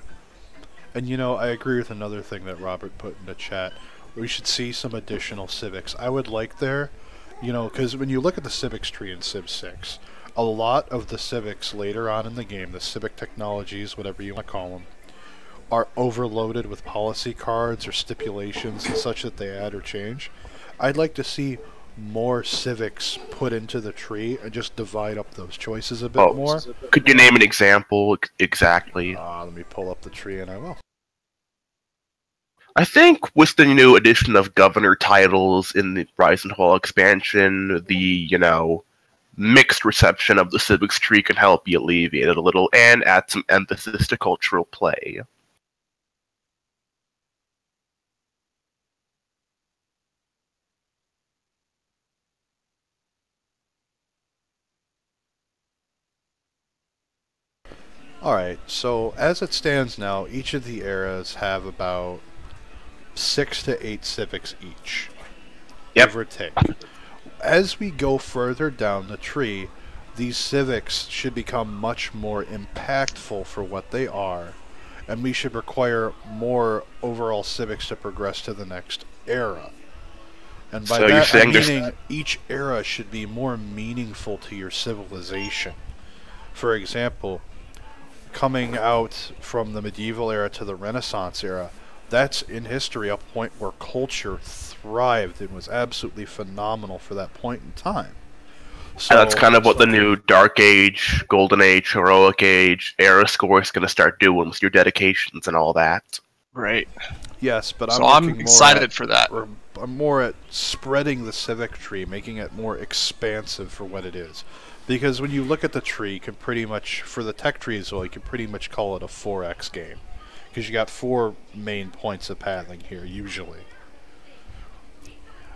A: And I agree with another thing that Robert put in the chat. We should see some additional civics. I would like there, because when you look at the civics tree in Civ 6, a lot of the civics later on in the game, the civic technologies, whatever you want to call them, are overloaded with policy cards or stipulations and such that they add or change. I'd like to see more civics put into the tree and just divide up those choices a bit more.
D: Could you name an example exactly?
A: Let me pull up the tree and I will.
D: I think with the new addition of governor titles in the Rise and Fall expansion, the, mixed reception of the civics tree can help you alleviate it a little and add some emphasis to cultural play.
A: Alright, so as it stands now, each of the eras have about 6 to 8 civics each.
D: Yep.
A: Give or take. As we go further down the tree, these civics should become much more impactful for what they are, and we should require more overall civics to progress to the next era. And by
D: So you're
A: that,
D: saying
A: I'm
D: there's-
A: meaning each era should be more meaningful to your civilization. For example, coming out from the medieval era to the Renaissance era, that's in history a point where culture thrived and was absolutely phenomenal for that point in time. So
D: And that's kind of what the new Dark Age, Golden Age, Heroic Age era score is going to start doing with your dedications and all that.
B: Right.
A: Yes, but
B: So
A: I'm
B: I'm
A: looking more
B: excited
A: at
B: for that.
A: I'm more at spreading the civic tree, making it more expansive for what it is. Because when you look at the tree, you can pretty much, for the tech tree as well, you can pretty much call it a 4x game. Because you got 4 main points of pathing here, usually.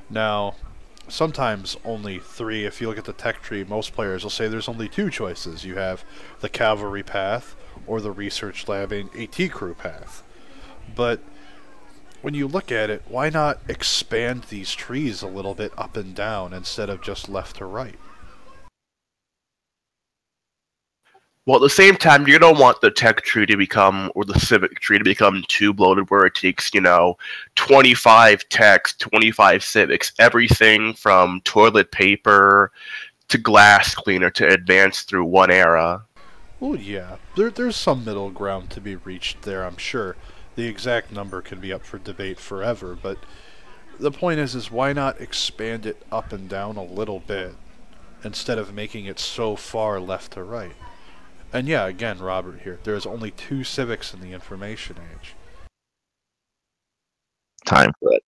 A: Now, sometimes only 3. If you look at the tech tree, most players will say there's only 2 choices. You have the cavalry path or the research lab and AT crew path. But when you look at it, why not expand these trees a little bit up and down instead of just left to right?
D: Well, at the same time, you don't want the tech tree to become, or the civic tree to become too bloated where it takes, 25 techs, 25 civics, everything from toilet paper to glass cleaner to advance through one era.
A: Well, yeah. There's some middle ground to be reached there, I'm sure. The exact number can be up for debate forever, but the point is why not expand it up and down a little bit instead of making it so far left to right? And yeah, again, Robert here, there's only 2 civics in the information age.
C: Time for it.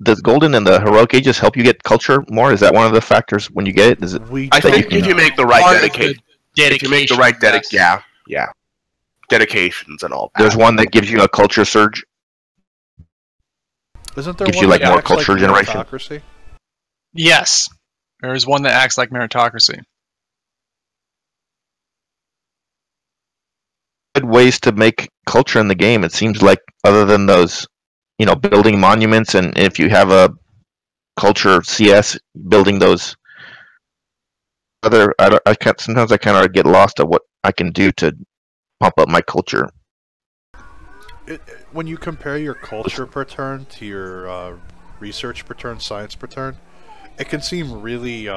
C: Does Golden and the Heroic Ages help you get culture more? Is that one of the factors when you get it? Is it?
D: I think if you make the right dedication. If you make the right yeah. Dedications and all that.
C: There's one that gives you a culture surge.
A: Isn't there
C: gives
A: one
C: you like
A: that
C: more
A: acts
C: culture
A: like
C: generation?
A: Meritocracy?
B: Yes. There is one that acts like meritocracy.
C: Good ways to make culture in the game, it seems like, other than those, building monuments, and if you have a culture CS, building those other, sometimes I kind of get lost at what I can do to pump up my culture.
A: When you compare your culture per turn to your research per turn, science per turn, it can seem really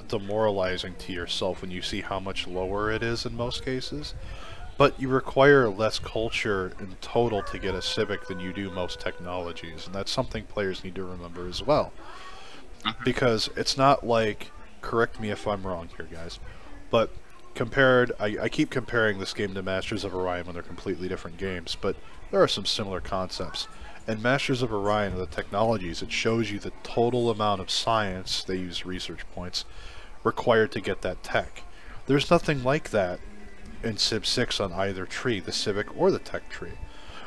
A: demoralizing to yourself when you see how much lower it is in most cases. But you require less culture in total to get a civic than you do most technologies, and that's something players need to remember as well. Because it's not like, correct me if I'm wrong here, guys, but I keep comparing this game to Masters of Orion when they're completely different games, but there are some similar concepts. In Masters of Orion, the technologies, it shows you the total amount of science, they use research points, required to get that tech. There's nothing like that in Civ6 on either tree, the civic or the tech tree.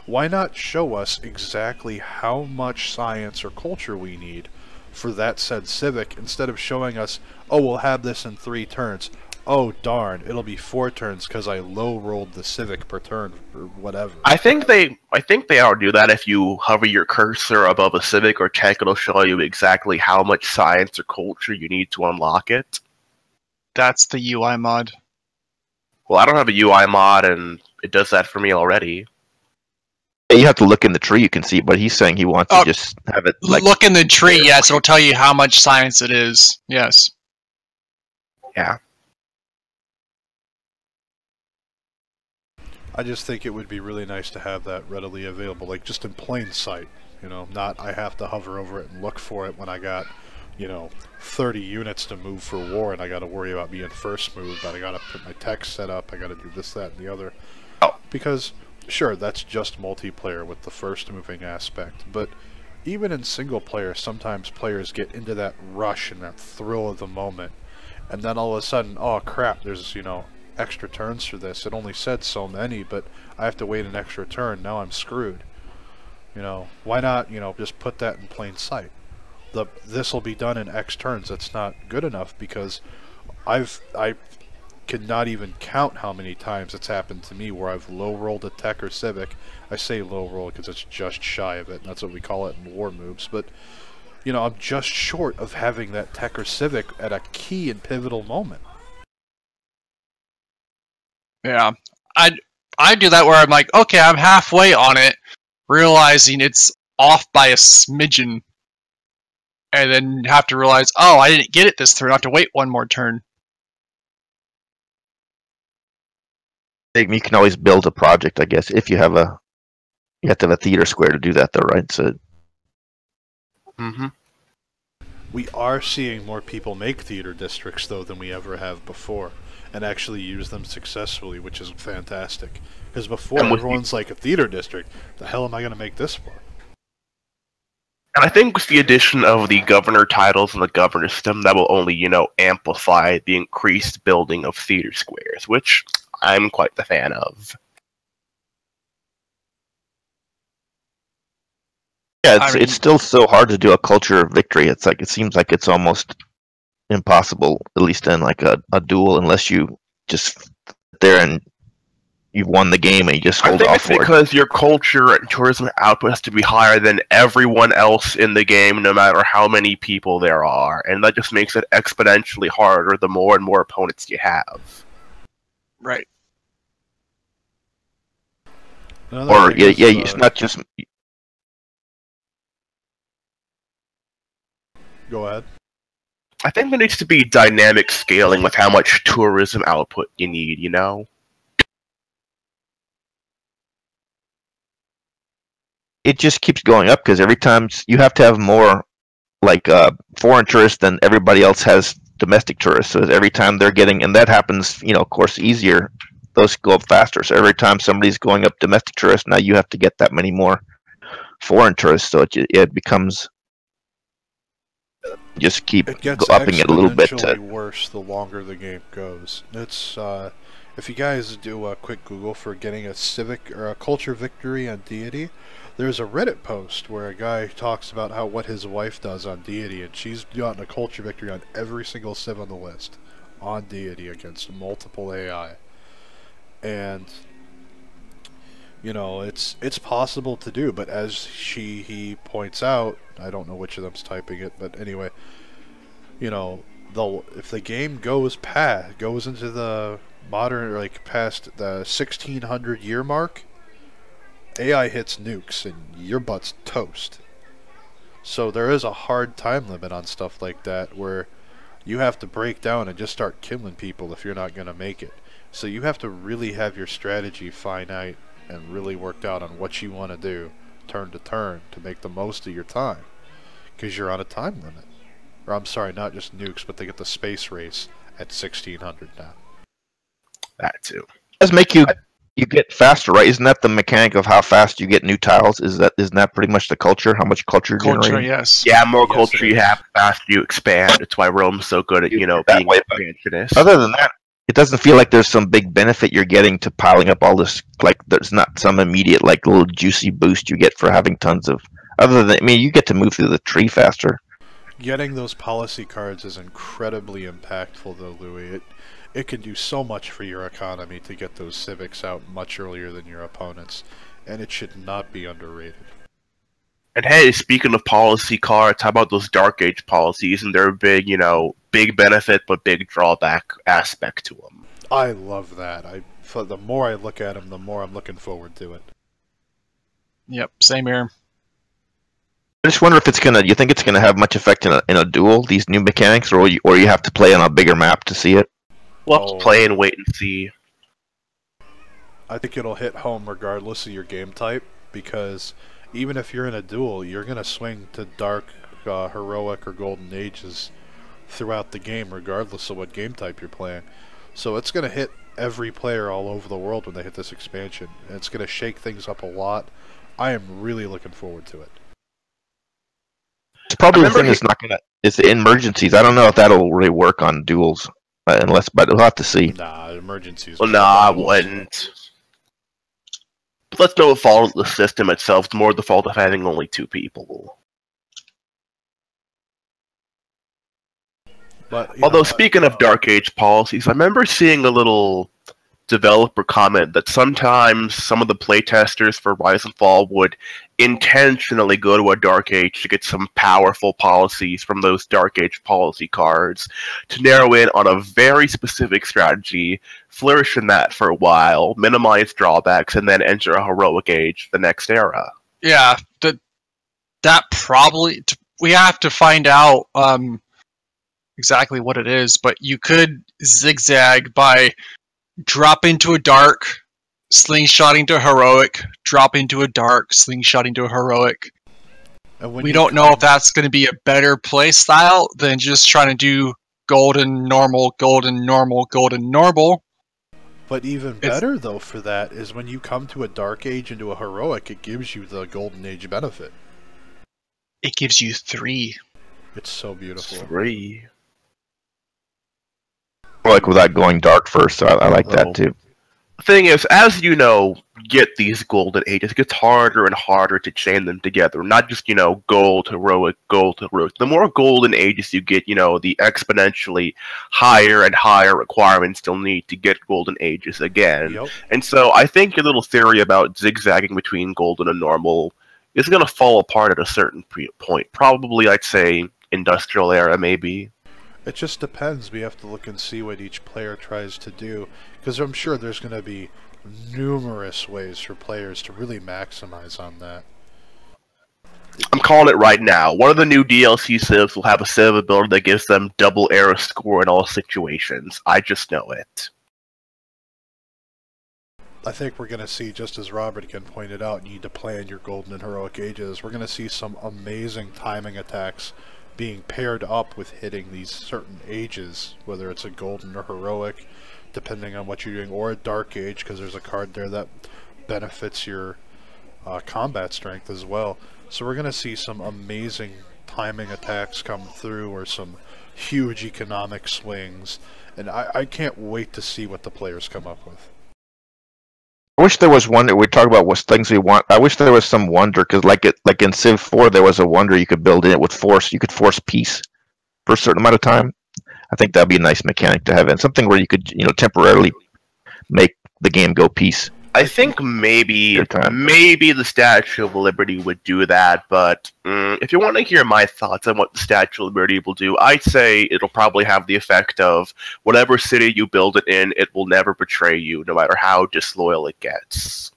A: Why not show us exactly how much science or culture we need for that said civic, instead of showing us, oh, we'll have this in 3 turns. Oh darn, it'll be 4 turns because I low rolled the civic per turn or whatever.
D: I think they ought to do that. If you hover your cursor above a civic or tech, it'll show you exactly how much science or culture you need to unlock it.
B: That's the UI mod.
D: Well, I don't have a UI mod, and it does that for me already.
C: Yeah, you have to look in the tree, you can see, but he's saying he wants to just have it like...
B: Look in the tree, yes, it'll tell you how much science it is, yes.
D: Yeah.
A: I just think it would be really nice to have that readily available, like just in plain sight, not I have to hover over it and look for it when I got, 30 units to move for war and I got to worry about being first move, but I got to put my tech set up, I got to do this, that, and the other.
D: Oh.
A: Because, sure, that's just multiplayer with the first moving aspect, but even in single player, sometimes players get into that rush and that thrill of the moment, and then all of a sudden, oh crap, there's, extra turns for this. It only said so many, but I have to wait an extra turn. Now I'm screwed. Why not, just put that in plain sight? This will be done in X turns. That's not good enough because I could not even count how many times it's happened to me where I've low rolled a tech or civic. I say low roll because it's just shy of it, and that's what we call it in war moves, but I'm just short of having that tech or civic at a key and pivotal moment.
B: Yeah, I do that where I'm like, okay, I'm halfway on it, realizing it's off by a smidgen, and then have to realize, oh, I didn't get it this turn, I have to wait one more turn.
C: You can always build a project, I guess, if you have to have a theater square to do that, though, right? So.
D: Mm-hmm.
A: We are seeing more people make theater districts, though, than we ever have before, and actually use them successfully, which is fantastic. Because before, everyone's like, a theater district? The hell am I going to make this for?
D: And I think with the addition of the governor titles and the governor system, that will only, amplify the increased building of theater squares, which I'm quite the fan of.
C: Yeah, it's still so hard to do a culture of victory. It's like it seems like it's almost impossible, at least in like a duel, unless you just sit there and you've won the game and you just hold
D: I think
C: off
D: it's
C: for it.
D: because your culture and tourism output has to be higher than everyone else in the game, no matter how many people there are, and that just makes it exponentially harder the more and more opponents you have.
B: Right.
C: Or it's not just.
A: Go ahead.
D: I think there needs to be dynamic scaling with how much tourism output you need,
C: It just keeps going up because every time you have to have more like foreign tourists than everybody else has domestic tourists. So every time they're getting, and that happens, of course, easier. Those go up faster. So every time somebody's going up domestic tourists, now you have to get that many more foreign tourists. So it becomes just keep upping it a little bit.
A: It gets exponentially worse the longer the game goes. It's if you guys do a quick Google for getting a civic or a culture victory on Deity, there's a Reddit post where a guy talks about what his wife does on Deity, and she's gotten a culture victory on every single civ on the list on Deity against multiple AI. And it's possible to do, but as he points out, I don't know which of them's typing it, but anyway, if the game goes into the modern, like past the 1600 year mark, AI hits nukes and your butt's toast. So there is a hard time limit on stuff like that where you have to break down and just start killing people if you're not going to make it. So you have to really have your strategy finite and really worked out on what you want to do turn to turn to make the most of your time, because you're on a time limit. Or I'm sorry, not just nukes, but they get the space race at 1600 now.
D: That too.
C: It does make you get faster, right? Isn't that the mechanic of how fast you get new tiles? Isn't that pretty much the culture? How much culture generating?
B: Yes.
D: Yeah, more culture you have, the faster you expand. It's why Rome's so good at being expansionist.
C: Other than that, it doesn't feel like there's some big benefit you're getting to piling up all this. Like there's not some immediate like little juicy boost you get for having tons of. Other than you get to move through the tree faster.
A: Getting those policy cards is incredibly impactful, though, Louis. It can do so much for your economy to get those civics out much earlier than your opponents, and it should not be underrated.
D: And hey, speaking of policy cards, how about those Dark Age policies and their big, big benefit but big drawback aspect to them?
A: I love that. The more I look at them, the more I'm looking forward to it.
B: Yep, same here.
C: I just wonder if you think it's gonna have much effect in a duel, these new mechanics, or you have to play on a bigger map to see it?
D: We'll have to play and wait and see.
A: I think it'll hit home regardless of your game type, because even if you're in a duel, you're going to swing to Dark, Heroic, or Golden Ages throughout the game, regardless of what game type you're playing. So it's going to hit every player all over the world when they hit this expansion, and it's going to shake things up a lot. I am really looking forward to it.
C: It's probably the thing that's not going to... It's the emergencies. I don't know if that'll really work on duels. But we'll have to see.
A: Nah, emergencies.
D: Well, I wouldn't. But let's know the fault of the system itself. It's more the fault of having only 2 people.
A: But
D: although, speaking of Dark Age policies, I remember seeing a little developer comment that sometimes some of the playtesters for Rise and Fall would intentionally go to a Dark Age to get some powerful policies from those Dark Age policy cards to narrow in on a very specific strategy, flourish in that for a while, minimize drawbacks, and then enter a Heroic Age the next era.
B: Yeah, that probably... We have to find out exactly what it is, but you could zigzag by drop into a dark, slingshotting to heroic, drop into a dark, slingshotting to a heroic. We don't know if that's going to be a better play style than just trying to do golden, normal, golden, normal, golden, normal.
A: But even better, though, for that is when you come to a Dark Age into a Heroic, it gives you the Golden Age benefit.
B: It gives you 3.
A: It's so beautiful.
D: 3.
C: Like without going dark first, so I like
D: Oh.
C: that too.
D: The thing is, as you know, get these golden ages, it gets harder and harder to chain them together. Not just, gold, heroic, gold, heroic. The more golden ages you get, the exponentially higher and higher requirements you'll need to get golden ages again.
A: Yep.
D: And so I think your little theory about zigzagging between golden and normal is going to fall apart at a certain point. Probably, I'd say, industrial era, maybe.
A: It just depends. We have to look and see what each player tries to do, because I'm sure there's going to be numerous ways for players to really maximize on that.
D: I'm calling it right now. One of the new DLC civs will have a civ ability that gives them double era score in all situations. I just know it.
A: I think we're going to see, just as Robert again pointed out, you need to plan your golden and heroic ages. We're going to see some amazing timing attacks being paired up with hitting these certain ages, whether it's a golden or heroic, depending on what you're doing, or a dark age, because there's a card there that benefits your combat strength as well. So we're going to see some amazing timing attacks come through, or some huge economic swings, and I can't wait to see what the players come up with.
C: I wish there was wonder. We talk about what things we want. I wish there was some wonder, because like in Civ 4, there was a wonder you could build in it with force. You could force peace for a certain amount of time. I think that'd be a nice mechanic to have, and something where you could, temporarily make the game go peace.
D: I think maybe the Statue of Liberty would do that, but if you want to hear my thoughts on what the Statue of Liberty will do, I'd say it'll probably have the effect of whatever city you build it in, it will never betray you, no matter how disloyal it gets.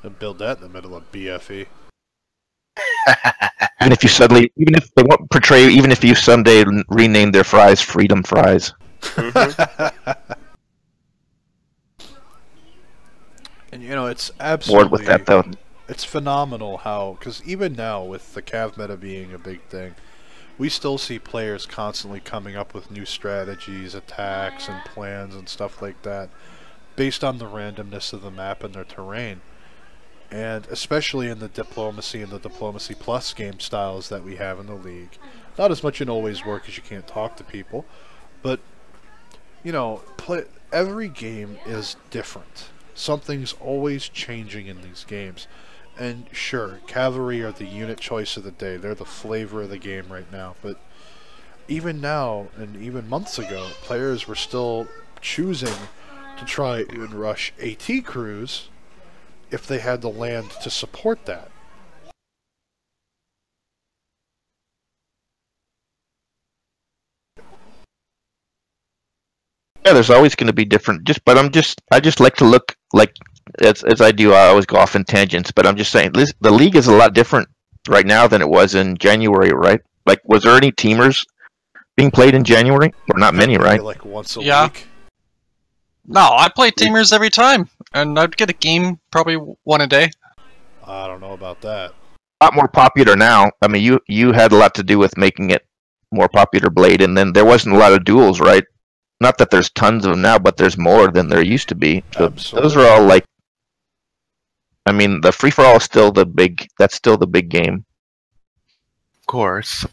A: And build that in the middle of BFE.
C: Even if they won't portray you, even if you someday rename their fries Freedom Fries.
A: And it's absolutely
C: Bored with that though.
A: It's phenomenal how, because even now with the Cav meta being a big thing, we still see players constantly coming up with new strategies, attacks, and plans and stuff like that, based on the randomness of the map and their terrain. And especially in the Diplomacy and the Diplomacy Plus game styles that we have in the league. Not as much in Always War because you can't talk to people, but, every game is different. Something's always changing in these games. And sure, cavalry are the unit choice of the day. They're the flavor of the game right now. But even now, and even months ago, players were still choosing to try and rush AT crews if they had the land to support that.
C: Yeah, there's always going to be different. I just like to look like as I do. I always go off in tangents, but I'm just saying the league is a lot different right now than it was in January, right? Like, was there any teamers being played in January? Or not many, right?
A: Like once a
B: Yeah.
A: week.
B: No, I play teamers every time, and I'd get a game probably one a day.
A: I don't know about that.
C: A lot more popular now. I mean, you had a lot to do with making it more popular, Blade, and then there wasn't a lot of duels, right? Not that there's tons of them now, but there's more than there used to be. So those are all like, I mean, the free-for-all is still that's still the big game.
D: Of course.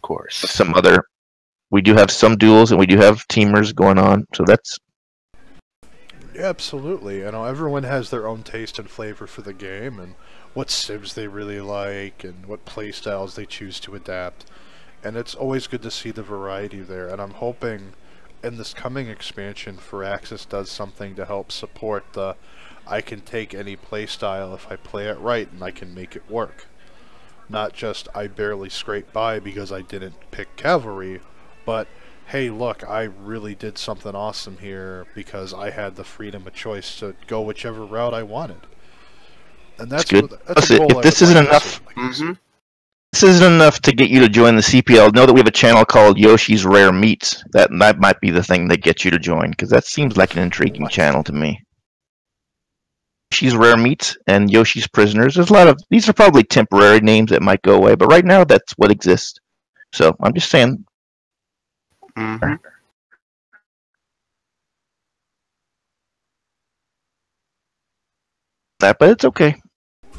C: We do have some duels, and we do have teamers going on, so that's...
A: Yeah, absolutely. Everyone has their own taste and flavor for the game, and what civs they really like, and what playstyles they choose to adapt. And it's always good to see the variety there, and I'm hoping in this coming expansion, Firaxis does something to help support the I can take any playstyle if I play it right and I can make it work. Not just I barely scrape by because I didn't pick cavalry, but hey look, I really did something awesome here because I had the freedom of choice to go whichever route I wanted. And that's
C: good.
A: That's a goal
C: if this isn't enough, this isn't enough to get you to join the CPL. Know that we have a channel called Yoshi's Rare Meats. That might be the thing that gets you to join, because that seems like an intriguing channel to me. Yoshi's Rare Meats and Yoshi's Prisoners. There's a lot of these are probably temporary names that might go away, but right now that's what exists. So I'm just saying. That, but it's okay.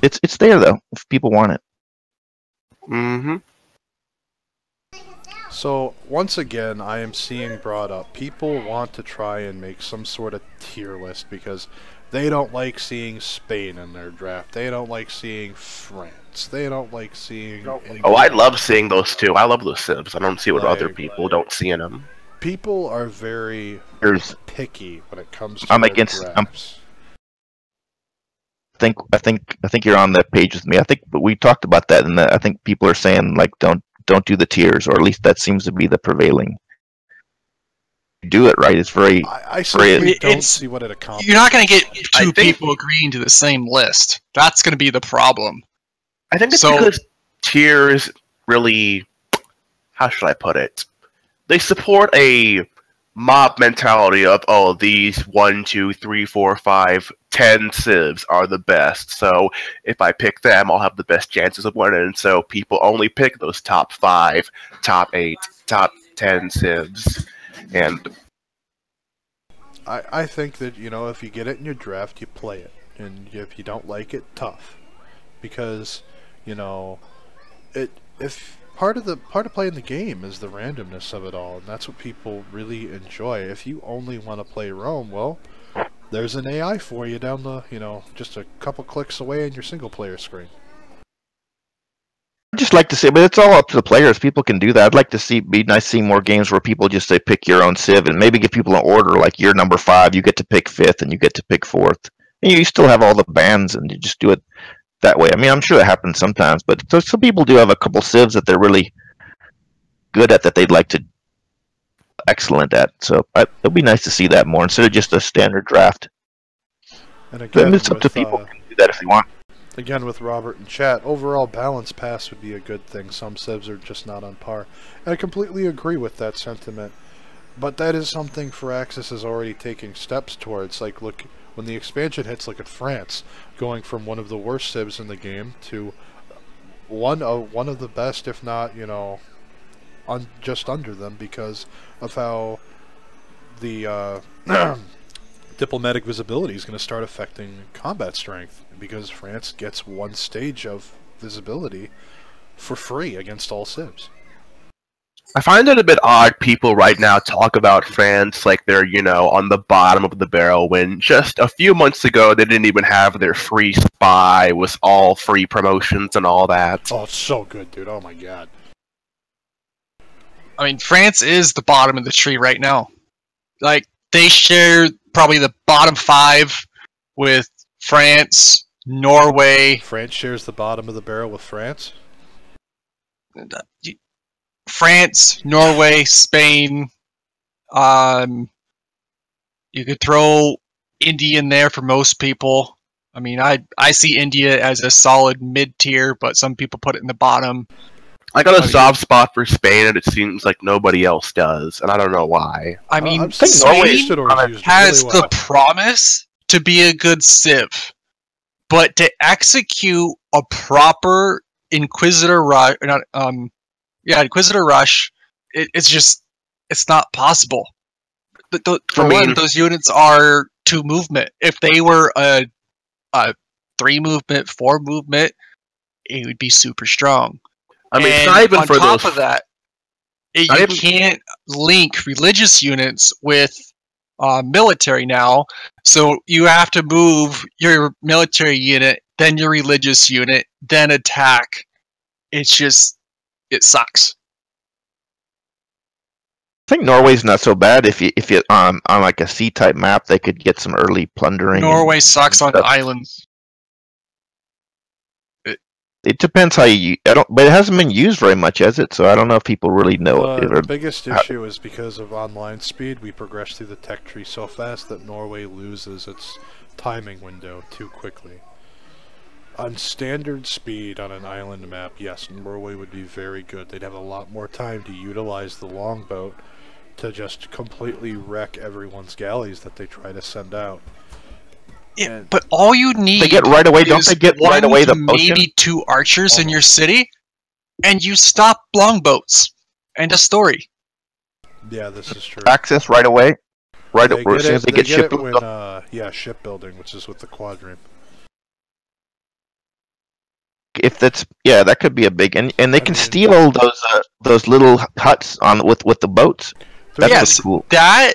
C: It's there though if people want it.
D: Mm-hmm.
A: So, once again, I am seeing brought up, people want to try and make some sort of tier list because they don't like seeing Spain in their draft. They don't like seeing France. They don't like seeing...
D: Oh, I love seeing those two. I love those Civs. I don't see what other
A: Like-
D: people don't see in them.
A: People are very
C: There's,
A: picky when it comes to
C: I'm
A: their
C: against-
A: drafts.
C: I think you're on that page with me. I think, but we talked about that, and I think people are saying like don't do the tiers, or at least that seems to be the prevailing. Do it right. It's very
A: I simply don't
B: It's-
A: see what it accomplishes.
B: You're not going to get
D: I
B: two
D: think-
B: people agreeing to the same list. That's going to be the problem.
D: I think it's
B: So-
D: because tiers really, how should I put it? They support a mob mentality of, oh, these 1, 2, 3, 4, 5, 10 civs are the best. So if I pick them, I'll have the best chances of winning. And so people only pick those top 5, top 8, top 10 civs. And
A: I think that, you know, if you get it in your draft, you play it. And if you don't like it, tough. Because, you know, if part of playing the game is the randomness of it all, and that's what people really enjoy. If you only want to play Rome, well, there's an AI for you down the, you know, just a couple clicks away on your single player screen.
C: I'd just like to see, but it's all up to the players. People can do that. I'd like to see, be nice seeing more games where people just say pick your own civ and maybe give people an order, like you're number 5, you get to pick 5th, and you get to pick 4th. And you still have all the bands, and you just do it that way. I mean, I'm sure it happens sometimes, but some people do have a couple civs that they're really good at, that they'd like to excellent at. So it'll be nice to see that more instead of just a standard draft.
A: And
C: Then
A: again,
C: it's up to
A: with,
C: people to do that if they want.
A: again, with Robert in chat, overall balance pass would be a good thing. Some civs are just not on par. And I completely agree with that sentiment. But that is something Firaxis is already taking steps towards. Like, look, when the expansion hits, look at France, going from one of the worst civs in the game to one of the best, if not, you know, just under them, because of how the diplomatic visibility is going to start affecting combat strength, because France gets one stage of visibility for free against all civs.
D: I find it a bit odd people right now talk about France like they're, you know, on the bottom of the barrel, when just a few months ago they didn't even have their free spy with all free promotions and all that.
A: Oh, it's so good, dude. Oh my god.
B: I mean, France is the bottom of the tree right now. Like, they share probably the bottom 5 with France, Norway.
A: France shares the bottom of the barrel with France?
B: France, Norway, Spain. You could throw India in there for most people. I mean, I see India as a solid mid-tier, but some people put it in the bottom.
D: I got a soft spot for Spain, and it seems like nobody else does, and I don't know why.
B: I mean,
A: I've seen
B: Spain
A: Norway used it
B: has
A: really well.
B: the promise to be a good civ, but to execute a proper Inquisitor rush, Inquisitor rush, it's not possible. For one, those units are 2 movement. If they were a 3 movement, 4 movement, it would be super strong.
D: I mean, it's
B: And
D: not even
B: on
D: for
B: top
D: those.
B: of that, you
D: Not even-
B: can't link religious units with military now, so you have to move your military unit, then your religious unit, then attack. It sucks.
C: I think Norway's not so bad. If you on like a C-type map, they could get some early plundering.
B: Norway sucks on
C: stuff.
B: islands.
C: It depends how you. But it hasn't been used very much, has it? So I don't know if people really know it.
A: The biggest issue is because of online speed. We progress through the tech tree so fast that Norway loses its timing window too quickly. On standard speed on an island map, yes, Norway would be very good. They'd have a lot more time to utilize the longboat to just completely wreck everyone's galleys that they try to send out.
B: Yeah, but all you need
C: They get right away. Don't
B: is
C: they get
B: one
C: right away the
B: to
C: potion?
B: maybe 2 archers in your city, and you stop longboats. End of story.
A: Yeah, this is true.
C: Access right away. Right
A: They
C: away, as soon as they get
A: get it
C: shipped.
A: when, yeah, shipbuilding, which is with the quadrime.
C: if that's that could be a big and they can
A: mean,
C: steal those little huts on with the boats. That's
B: Yes,
C: what's cool.
B: that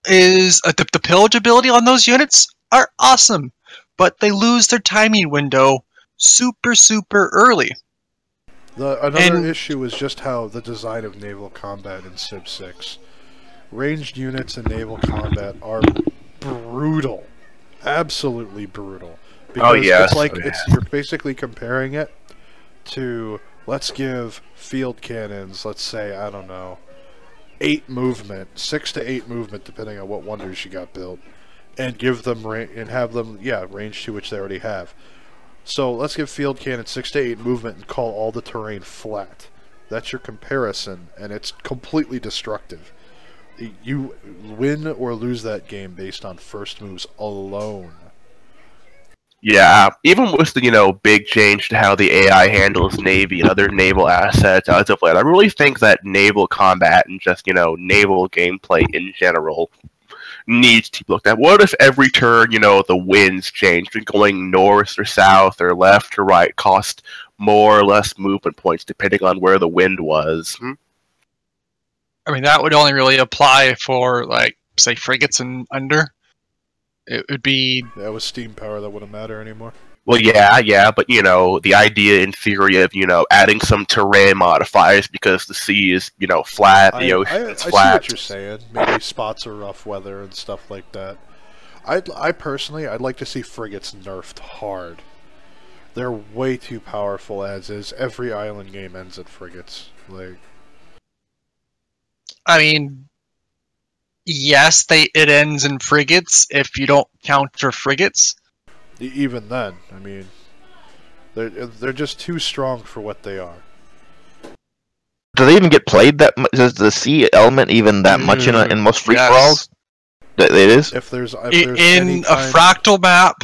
B: is the pillage ability on those units are awesome, but they lose their timing window super early.
A: Another issue is just how the design of naval combat in Civ6. Ranged units in naval combat are brutal, absolutely brutal. Because it's like you're basically comparing it to, let's give field cannons, let's say, I don't know, 8 movement, 6 to 8 movement, depending on what wonders you got built, and give them and have them range 2, which they already have. So let's give field cannon 6 to 8 movement and call all the terrain flat. That's your comparison, and it's completely destructive. You win or lose that game based on first moves alone.
D: Yeah, even with the big change to how the AI handles Navy and other naval assets as of late, I really think that naval combat and just naval gameplay in general needs to be looked at. What if every turn the winds changed, going north or south or left or right, cost more or less movement points depending on where the wind was?
B: I mean, that would only really apply for, like, say, frigates and under. It would be...
A: Yeah, with steam power, that wouldn't matter anymore.
D: Well, yeah, but, the idea in theory of, adding some terrain modifiers because the sea is, flat, the ocean is flat.
A: I see what you're saying. Maybe spots of rough weather and stuff like that. I personally, I'd like to see frigates nerfed hard. They're way too powerful as is. Every island game ends at frigates. Like...
B: I mean, yes, it ends in frigates if you don't counter frigates.
A: Even then, I mean, they're just too strong for what they are.
C: Do they even get played that much? Does the sea element even that much in most free for alls? It is.
A: If there's
B: in a fractal map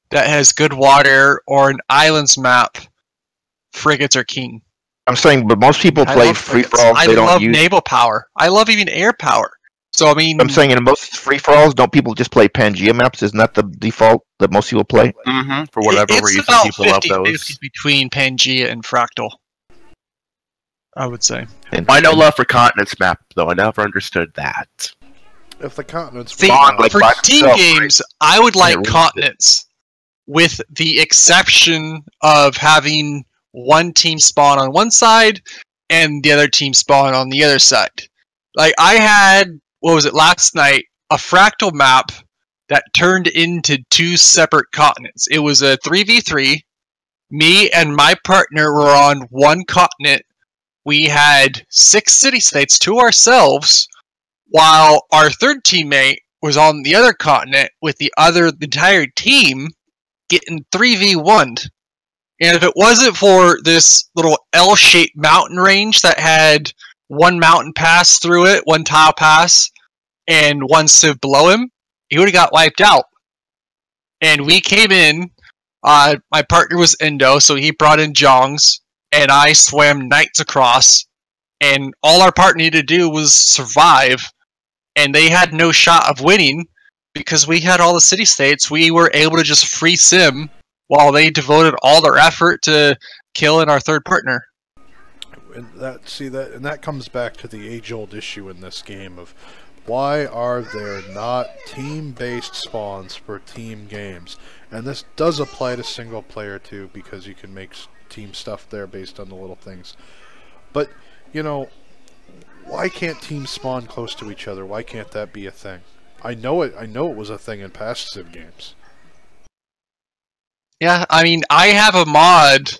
B: that has good water or an islands map, frigates are king.
C: I'm saying, but most people play free for alls. They don't use.
B: I love naval power. I love even air power. So I mean,
C: I'm saying in most free for alls, don't people just play Pangea maps? Isn't that the default that most people play?
D: Mm-hmm. For whatever reason, people love those.
B: It's between Pangea and fractal, I would say.
D: I know love for continents map though. I never understood that.
A: If the continents
B: for team games, I would like continents, with the exception of having one team spawn on one side and the other team spawn on the other side. Like, I had, what was it, last night, a fractal map that turned into 2 separate continents. It was a 3v3. Me and my partner were on one continent. We had 6 city-states to ourselves, while our third teammate was on the other continent with the entire team getting 3v1'd. And if it wasn't for this little L-shaped mountain range that had one mountain pass through it, one tile pass, and one civ below him, he would have got wiped out. And we came in, my partner was Indo, so he brought in Jongs, and I swam knights across, and all our partner needed to do was survive, and they had no shot of winning, because we had all the city-states. We were able to just free sim, while they devoted all their effort to killing our third partner.
A: And that comes back to the age-old issue in this game of why are there not team-based spawns for team games? And this does apply to single player too, because you can make team stuff there based on the little things. But why can't teams spawn close to each other? Why can't that be a thing? I know it was a thing in past Civ games.
B: Yeah, I mean, I have a mod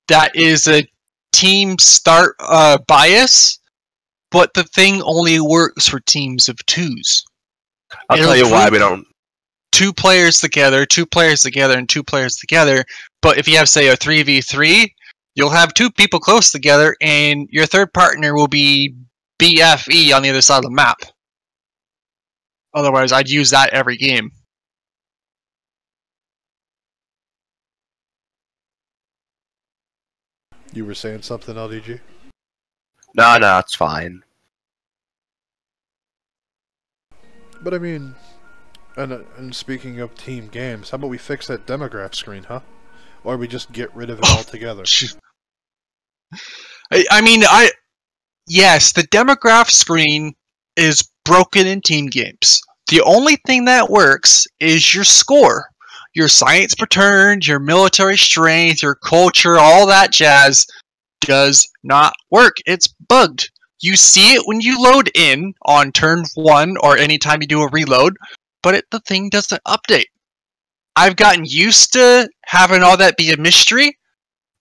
B: that is a team start bias, but the thing only works for teams of 2s.
D: I'll tell you why we don't.
B: 2 players together, 2 players together, and 2 players together. But if you have, say, a 3v3, you'll have 2 people close together, and your third partner will be BFE on the other side of the map. Otherwise, I'd use that every game.
A: You were saying something, LDG?
D: No, it's fine.
A: But I mean, and speaking of team games, how about we fix that demograph screen, huh? or we just get rid of it altogether.
B: I mean, yes, the demograph screen is broken in team games. The only thing that works is your score. Your science per turn, your military strength, your culture, all that jazz does not work. It's bugged. You see it when you load in on turn 1 or anytime you do a reload, but the thing doesn't update. I've gotten used to having all that be a mystery,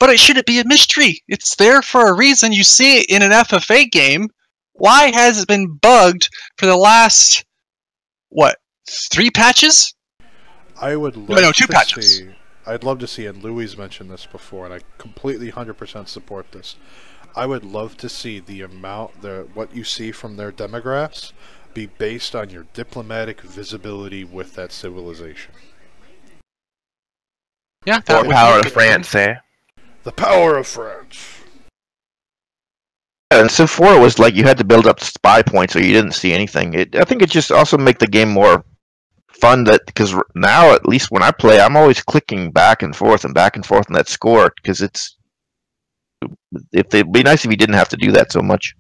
B: but it shouldn't be a mystery. It's there for a reason. You see it in an FFA game. Why has it been bugged for the last, 3 patches?
A: I would love
B: 2
A: to
B: patches.
A: see. I'd love to see, and Louis mentioned this before, and I completely 100% support this. I would love to see the amount, what you see from their demographics, be based on your diplomatic visibility with that civilization.
B: Yeah,
D: Or power of France, eh?
A: The power of France.
C: And Civ 4 was like you had to build up spy points, or you didn't see anything. I think it just also make the game more fun, that because now, at least when I play, I'm always clicking back and forth on that score, because it'd be nice if you didn't have to do that so much.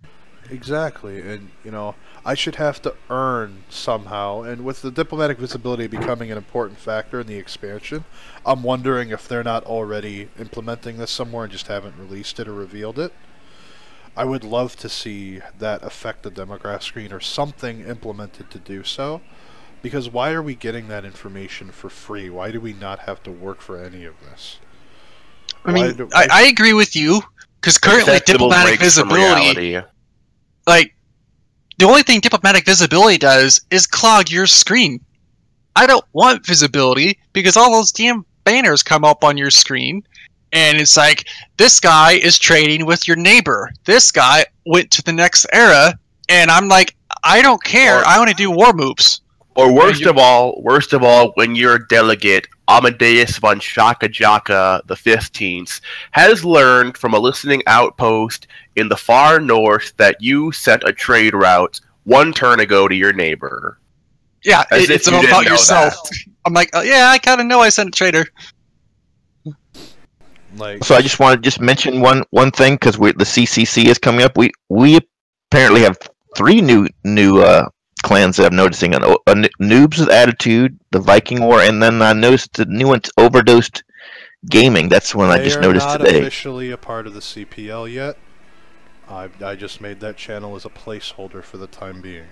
A: Exactly, and I should have to earn somehow, and with the diplomatic visibility becoming an important factor in the expansion, I'm wondering if they're not already implementing this somewhere and just haven't released it or revealed it. I would love to see that affect the demograph screen or something implemented to do so. Because why are we getting that information for free? Why do we not have to work for any of this?
B: I mean, I agree with you, because currently
D: Acceptable
B: diplomatic
D: breaks from
B: visibility,
D: reality.
B: like, the only thing diplomatic visibility does is clog your screen. I don't want visibility, because all those damn banners come up on your screen, and it's like, this guy is trading with your neighbor. This guy went to the next era, and I'm like, I don't care. I want to do war moves.
D: Or worst of all, when your delegate, Amadeus von Shaka Jaka the 15th, has learned from a listening outpost in the far north that you sent a trade route 1 turn ago to your neighbor.
B: Yeah,
D: As
B: it's
D: if you
B: about
D: didn't know
B: yourself.
D: that.
B: I'm like, yeah, I kind of know I sent a trader.
C: So I just want to mention one thing, because the CCC is coming up. We apparently have 3 new clans that I'm noticing: Noobs with Attitude, the Viking War, and then I noticed the new one's Overdosed Gaming. That's one I just noticed today.
A: They are not officially a part of the CPL yet. I just made that channel as a placeholder for the time being.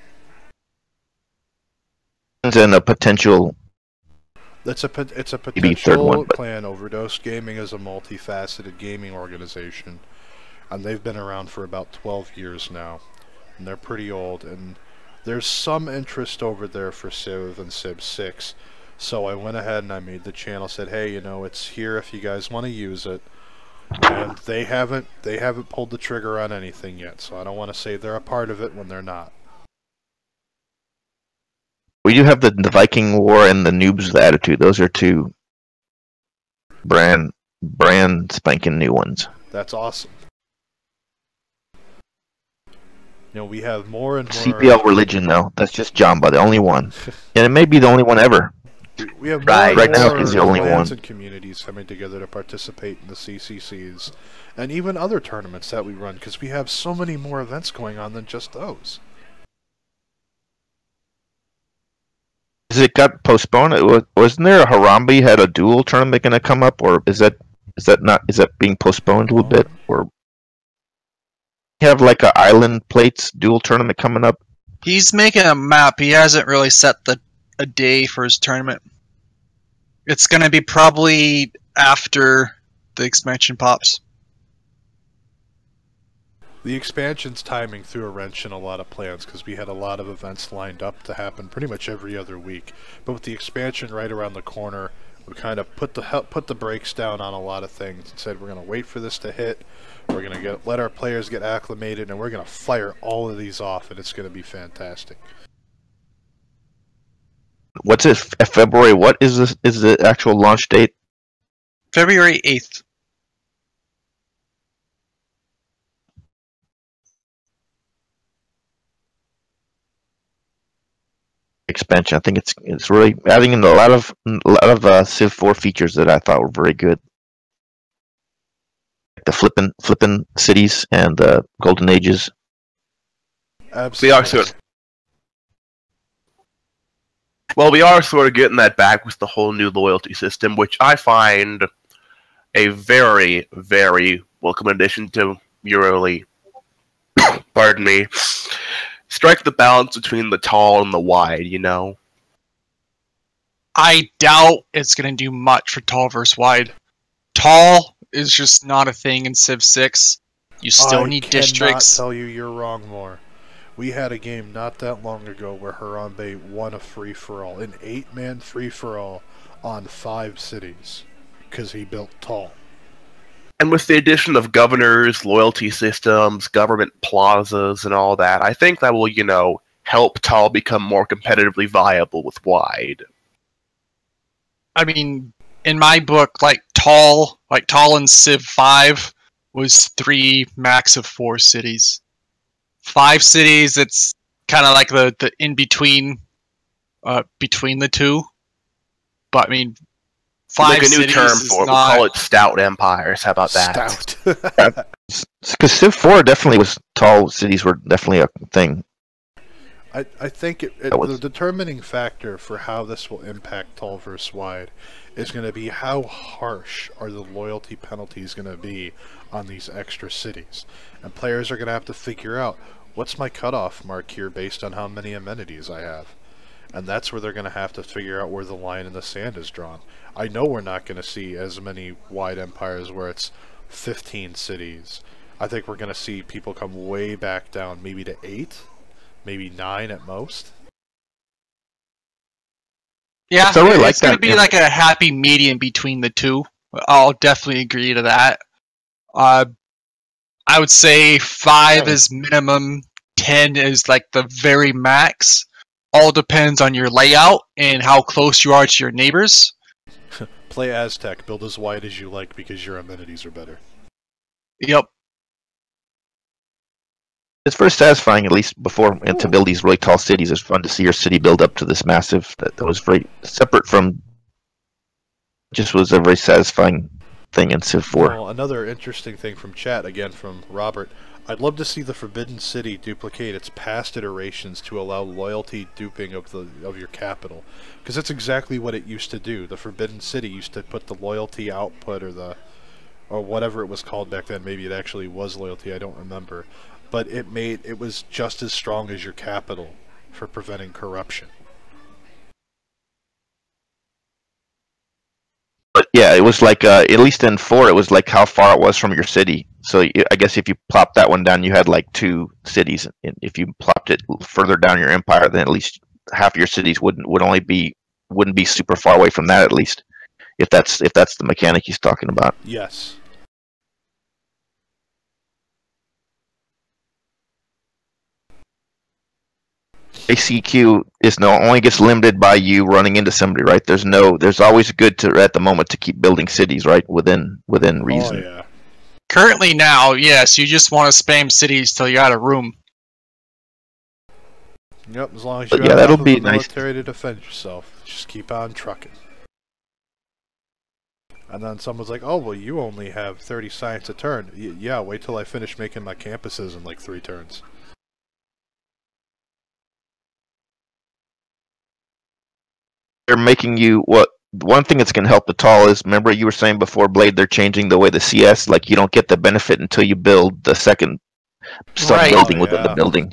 C: And a potential.
A: It's a
C: Maybe third one,
A: potential clan. Overdose Gaming is a multifaceted gaming organization, and they've been around for about 12 years now, and they're pretty old, and there's some interest over there for Civ and Civ6, so I went ahead and I made the channel, said, hey, it's here if you guys want to use it, and they haven't pulled the trigger on anything yet, so I don't want to say they're a part of it when they're not.
C: We do have the Viking War and the Noobs with Attitude. Those are 2 brand spanking new ones.
A: That's awesome. We have more and more...
C: CPL Religion, though. That's just Jamba, the only one. And it may be the only one ever.
A: We have more and
C: right now
A: more
C: he's the only
A: clans
C: one.
A: and communities coming together to participate in the CCCs, and even other tournaments that we run, because we have so many more events going on than just those.
C: It got postponed. Wasn't there a Harambe had a dual tournament going to come up, or is that being postponed a little bit, or have like a Island Plates dual tournament coming up?
B: He's making a map. He hasn't really set a day for his tournament. It's going to be probably after the expansion pops.
A: The expansion's timing threw a wrench in a lot of plans, because we had a lot of events lined up to happen pretty much every other week. But with the expansion right around the corner, we kind of put the brakes down on a lot of things and said we're going to wait for this to hit. We're going to let our players get acclimated, and we're going to fire all of these off, and it's going to be fantastic.
C: What's it? February? What is this? Is the actual launch date?
B: February 8th.
C: Expansion. I think it's really adding in a lot of Civ 4 features that I thought were very good. flipping cities and golden ages.
A: Absolutely.
D: We are sort of getting that back with the whole new loyalty system, which I find a very, very welcome addition to Euroleague. Pardon me. Strike the balance between the tall and the wide, you know?
B: I doubt it's going to do much for tall versus wide. Tall is just not a thing in Civ 6. You still need districts.
A: I cannot tell you you're wrong more. We had a game not that long ago where Harambe won a free-for-all, an 8-man free-for-all on 5 cities, because he built tall.
D: And with the addition of governors, loyalty systems, government plazas, and all that, I think that will, you know, help tall become more competitively viable with wide.
B: I mean, in my book, like tall in Civ 5 was 3, max of 4 cities. 5 cities, it's kind of like the in-between between the two. But, I mean, 5
D: Make a new
B: cities
D: term for it. We'll call it stout empires. How about that?
A: Stout.
C: Because Civ 4 definitely was tall cities were definitely a thing.
A: I think the determining factor for how this will impact tall versus wide is going to be how harsh are the loyalty penalties going to be on these extra cities. And players are going to have to figure out, what's my cutoff mark here based on how many amenities I have? And that's where they're going to have to figure out where the line in the sand is drawn. I know we're not going to see as many wide empires where it's 15 cities. I think we're going to see people come way back down, maybe to 8, maybe 9 at most.
B: Yeah,
C: So I really like
B: it's going to
C: that,
B: be like a happy medium between the two. I'll definitely agree to that. I would say 5 is minimum, 10 is like the very max. All depends on your layout and how close you are to your neighbors.
A: Play Aztec, build as wide as you like because your amenities are better.
B: Yep.
C: It's very satisfying, at least before, and to build these really tall cities. It's fun to see your city build up to this massive. That was very separate from. Just was a very satisfying thing in Civ 4.
A: Well, another interesting thing from chat, again from Robert. I'd love to see the Forbidden City duplicate its past iterations to allow loyalty duping of your capital, because that's exactly what it used to do. The Forbidden City used to put the loyalty output or whatever it was called back then. Maybe it actually was loyalty. I don't remember, but it was just as strong as your capital for preventing corruption.
C: But yeah, it was like at least in 4, it was like how far it was from your city. So I guess if you plopped that one down, you had like 2 cities. And if you plopped it further down your empire, then at least half your cities wouldn't be super far away from that. At least if that's the mechanic he's talking about.
A: Yes.
C: ACQ only gets limited by you running into somebody, right? There's always good to at the moment to keep building cities, right? Within reason.
A: Oh yeah.
B: Currently now, yes, you just want to spam cities till you're out of room.
A: Yep, as long as you
C: But
A: have
C: that'll
A: enough
C: be
A: of the
C: nice.
A: military to defend yourself, just keep on trucking. And then someone's like, "Oh, well, you only have 30 science a turn." Yeah, wait till I finish making my campuses in like 3 turns.
C: They're making you one thing that's going to help the tall is, remember you were saying before, Blade, they're changing the way the CS, like you don't get the benefit until you build the second sub-building within the building.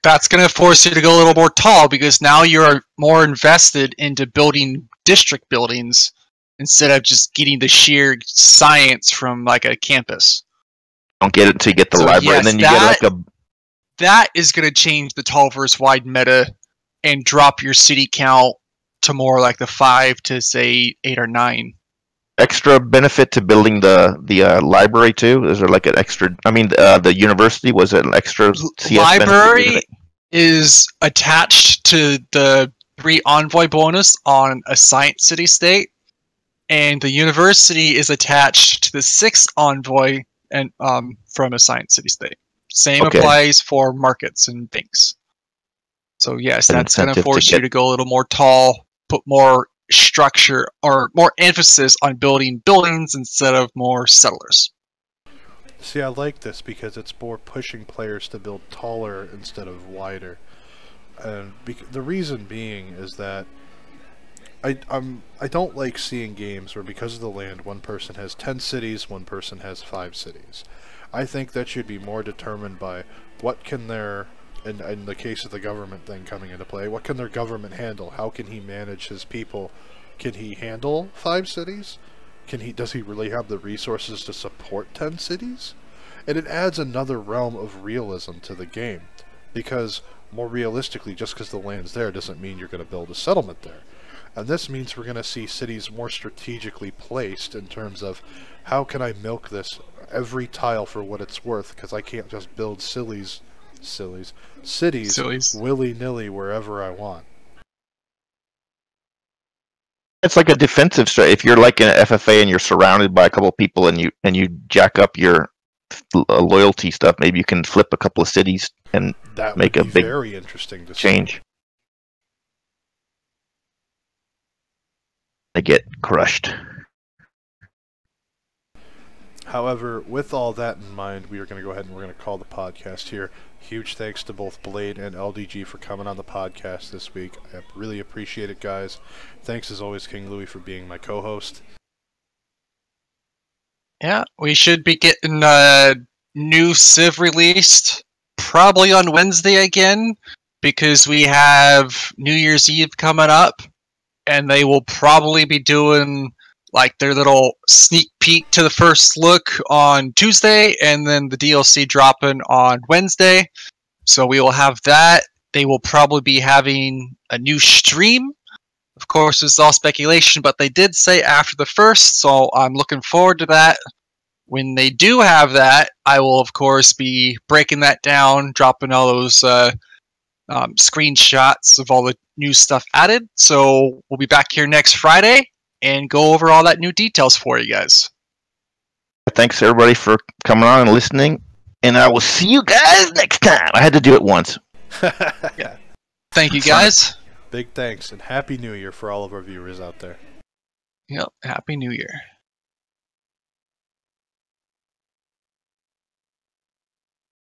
B: That's going to force you to go a little more tall because now you're more invested into building district buildings instead of just getting the sheer science from like a campus.
C: Don't get it until you get the library,
B: yes,
C: and then you get like a...
B: That is going to change the tall versus wide meta and drop your city count to more like the 5 to say 8 or 9.
C: Extra benefit to building the library too? Is there like an extra? I mean, the university, was it an extra CS
B: library
C: benefit?
B: is attached to the 3 envoy bonus on a science city state, and the university is attached to the 6 envoy and from a science city state. Same applies for markets and banks. So yes, that's going to force you to go a little more tall, put more structure or more emphasis on building buildings instead of more settlers.
A: See, I like this because it's more pushing players to build taller instead of wider. And the reason being is that I don't like seeing games where because of the land one person has 10 cities, one person has 5 cities. I think that should be more determined by what can their, in the case of the government thing coming into play, what can their government handle? How can he manage his people? Can he handle 5 cities? Does he really have the resources to support 10 cities? And it adds another realm of realism to the game, because more realistically, just because the land's there doesn't mean you're going to build a settlement there. And this means we're going to see cities more strategically placed in terms of how can I milk this every tile for what it's worth, because I can't just build cities willy-nilly wherever I want.
C: It's like a defensive strategy. If you're like in an FFA and you're surrounded by a couple of people and you jack up your loyalty stuff, maybe you can flip a couple of cities and
A: that
C: make a big
A: very interesting to
C: change.
A: See.
C: They get crushed.
A: However, with all that in mind, we are going to go ahead and we're going to call the podcast here. Huge thanks to both Blade and LDG for coming on the podcast this week. I really appreciate it, guys. Thanks as always, King Louis, for being my co-host.
B: Yeah, we should be getting a new Civ released probably on Wednesday again, because we have New Year's Eve coming up, and they will probably be doing like their little sneak peek to the first look on Tuesday, and then the DLC dropping on Wednesday. So we will have that. They will probably be having a new stream. Of course, it's all speculation, but they did say after the 1st, so I'm looking forward to that. When they do have that, I will, of course, be breaking that down, dropping all those screenshots of all the new stuff added. So we'll be back here next Friday and go over all that new details for you guys.
C: Thanks, everybody, for coming on and listening. And I will see you guys next time. I had to do it once.
A: Yeah.
B: Thank you, guys.
A: Big thanks, and Happy New Year for all of our viewers out there.
B: Yep, Happy New Year.